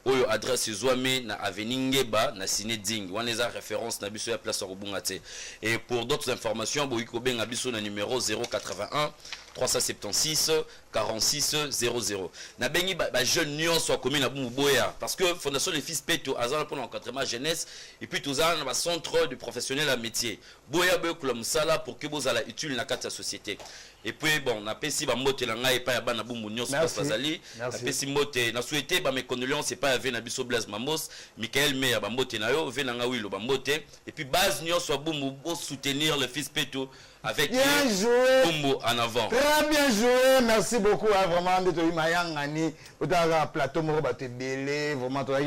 Oyo adresse Zouame na avenue Ngeba na Sine Ding. On a référence na biso ya place Robungate. Et pour d'autres informations, boyiko ben abiso na numéro 081 376 46 00. Na bengi ba jeune nuance soit commune à Bumbu boya parce que fondation le Fils Peto azana pour l'encadrement jeunesse et puis tout ça na centre du professionnel à métier. Boya boya musala pour que vous allez utile na carte société. Et puis bon, na pesi ba mote la ngai pa ya bana Bumbu nyonso pasazali. Na pesi mote na souhaiter ba mes condoléances c'est pas avec na biso Blaise Mamos, Michael Meya ba mote na yo, ve na nga wilo ba mote et puis base nyonso Bumbu pour soutenir le Fils Peto avec bien joué Bumbu en avant. Très bien joué, merci beaucoup hein, vraiment de toi mayangani otaka plateau moko bato belé vraiment toi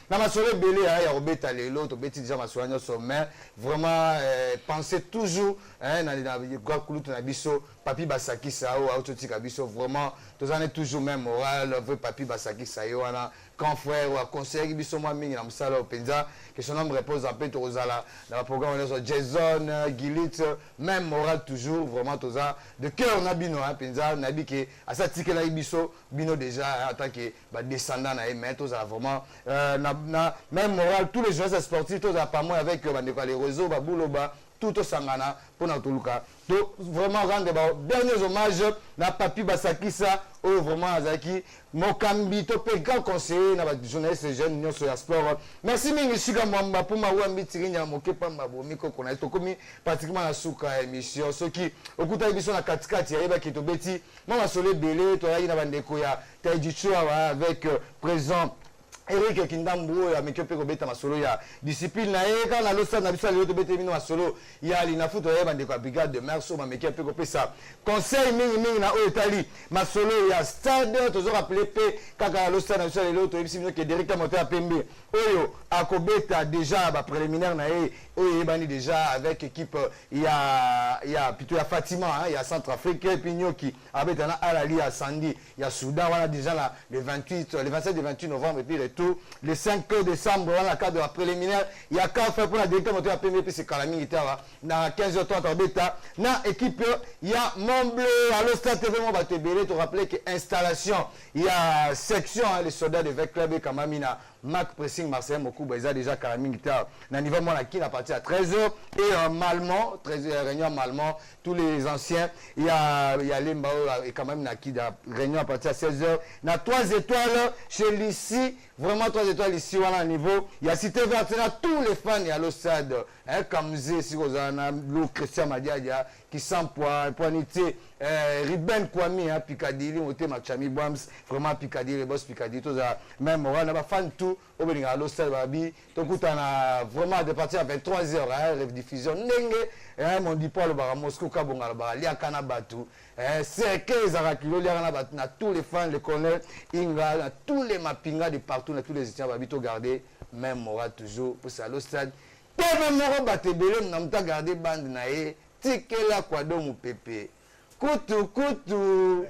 na masolo belé ya robeta lelo to beti déjà masolo sommet vraiment pensez toujours hein na kwa kulutu na biso papi basaki sao autotika biso vraiment tozane toujours même moral veut papi basaki sayo wana quand frère ou conseiller biso moi mingi na musala openza que son homme repose un peu tozala dans le programme de Jason Gilit même moral toujours vraiment toza de cœur na bino hein penza na bi ke asatike la biso bino déjà en tant que descendant na mais tozala vraiment na même moral tous les joueurs sportifs tozala pas moi avec les réseaux babuloba tout au sangana pour notre Luka. Donc vraiment rendre derniers hommages na papi basakisa au vraiment azaki mokambi to pe grand conseiller na ba journaliste jeune union sur sport. Merci mingi shika mwamba pour ma wambi tirinya mokepa mabo miko kona to komi pratiquement na suka émission soki okuta biso na katikati ya yeba kito beti mama sole belé to ya na bandeko ya Taijichua avec présent Eric Kindambo ya mekepe ko beta masolo ya discipline na eka na losa na biso le to beta mino masolo ya lina futo ya bande ko brigade de merso ma mekepe ko pesa conseil mingi na o Italie masolo ya stade tozo rappeler pe kaka losa na biso le to bisi mino ke directeur monter à Pembe oyo akobeta déjà ba préliminaire na e oyo bani déjà avec équipe ya plutôt ya Fatima hein ya Centrafrique et Pinyoki abeta na Alali ya Sandi ya Soudan wana déjà là le 27 et 28 novembre et puis tout le 5 décembre dans la cadre de la préliminaire il y a qu'à faire pour la directeur moteur à PMP puis c'est Kalami Itara dans 15h30 en bêta na équipe il y a Montbleu à l'Ostade TV mon bateau belé te rappeler que installation il y a section hein, les soldats de Vec Club et Kamamina Mac Pressing Marseille Mokuba ils a déjà Kalami Itara na niveau moi la qui à partir à 13h et Malmont 13h réunion Malmont tous les anciens il y a Lemba et quand même na qui réunion à partir à 16h na 3 étoiles chez Lissi vraiment 3 étoiles ici voilà niveau il y a cité verte là tous les fans il y a le stade hein comme si vous avez le Christian Madiadia qui sent poinité Riben Kwame hein Piccadilly monté Machami Bombs vraiment Piccadilly les boss Piccadilly tout ça même moral n'a fan tout au Beninga le stade babi donc on a vraiment de partir à 23h hein la diffusion ndenge hein mon dit Paul bara Moscou kabonga bara lia kana batu c'est que Zarakilo lia kana batu na tous les fans les colonel Inga na tous les mapinga de partout na tous les étudiants babito garder même moral toujours pour ça le stade tebe moko batebele na mta garder bande na e tikela kwa do mu pepe kutu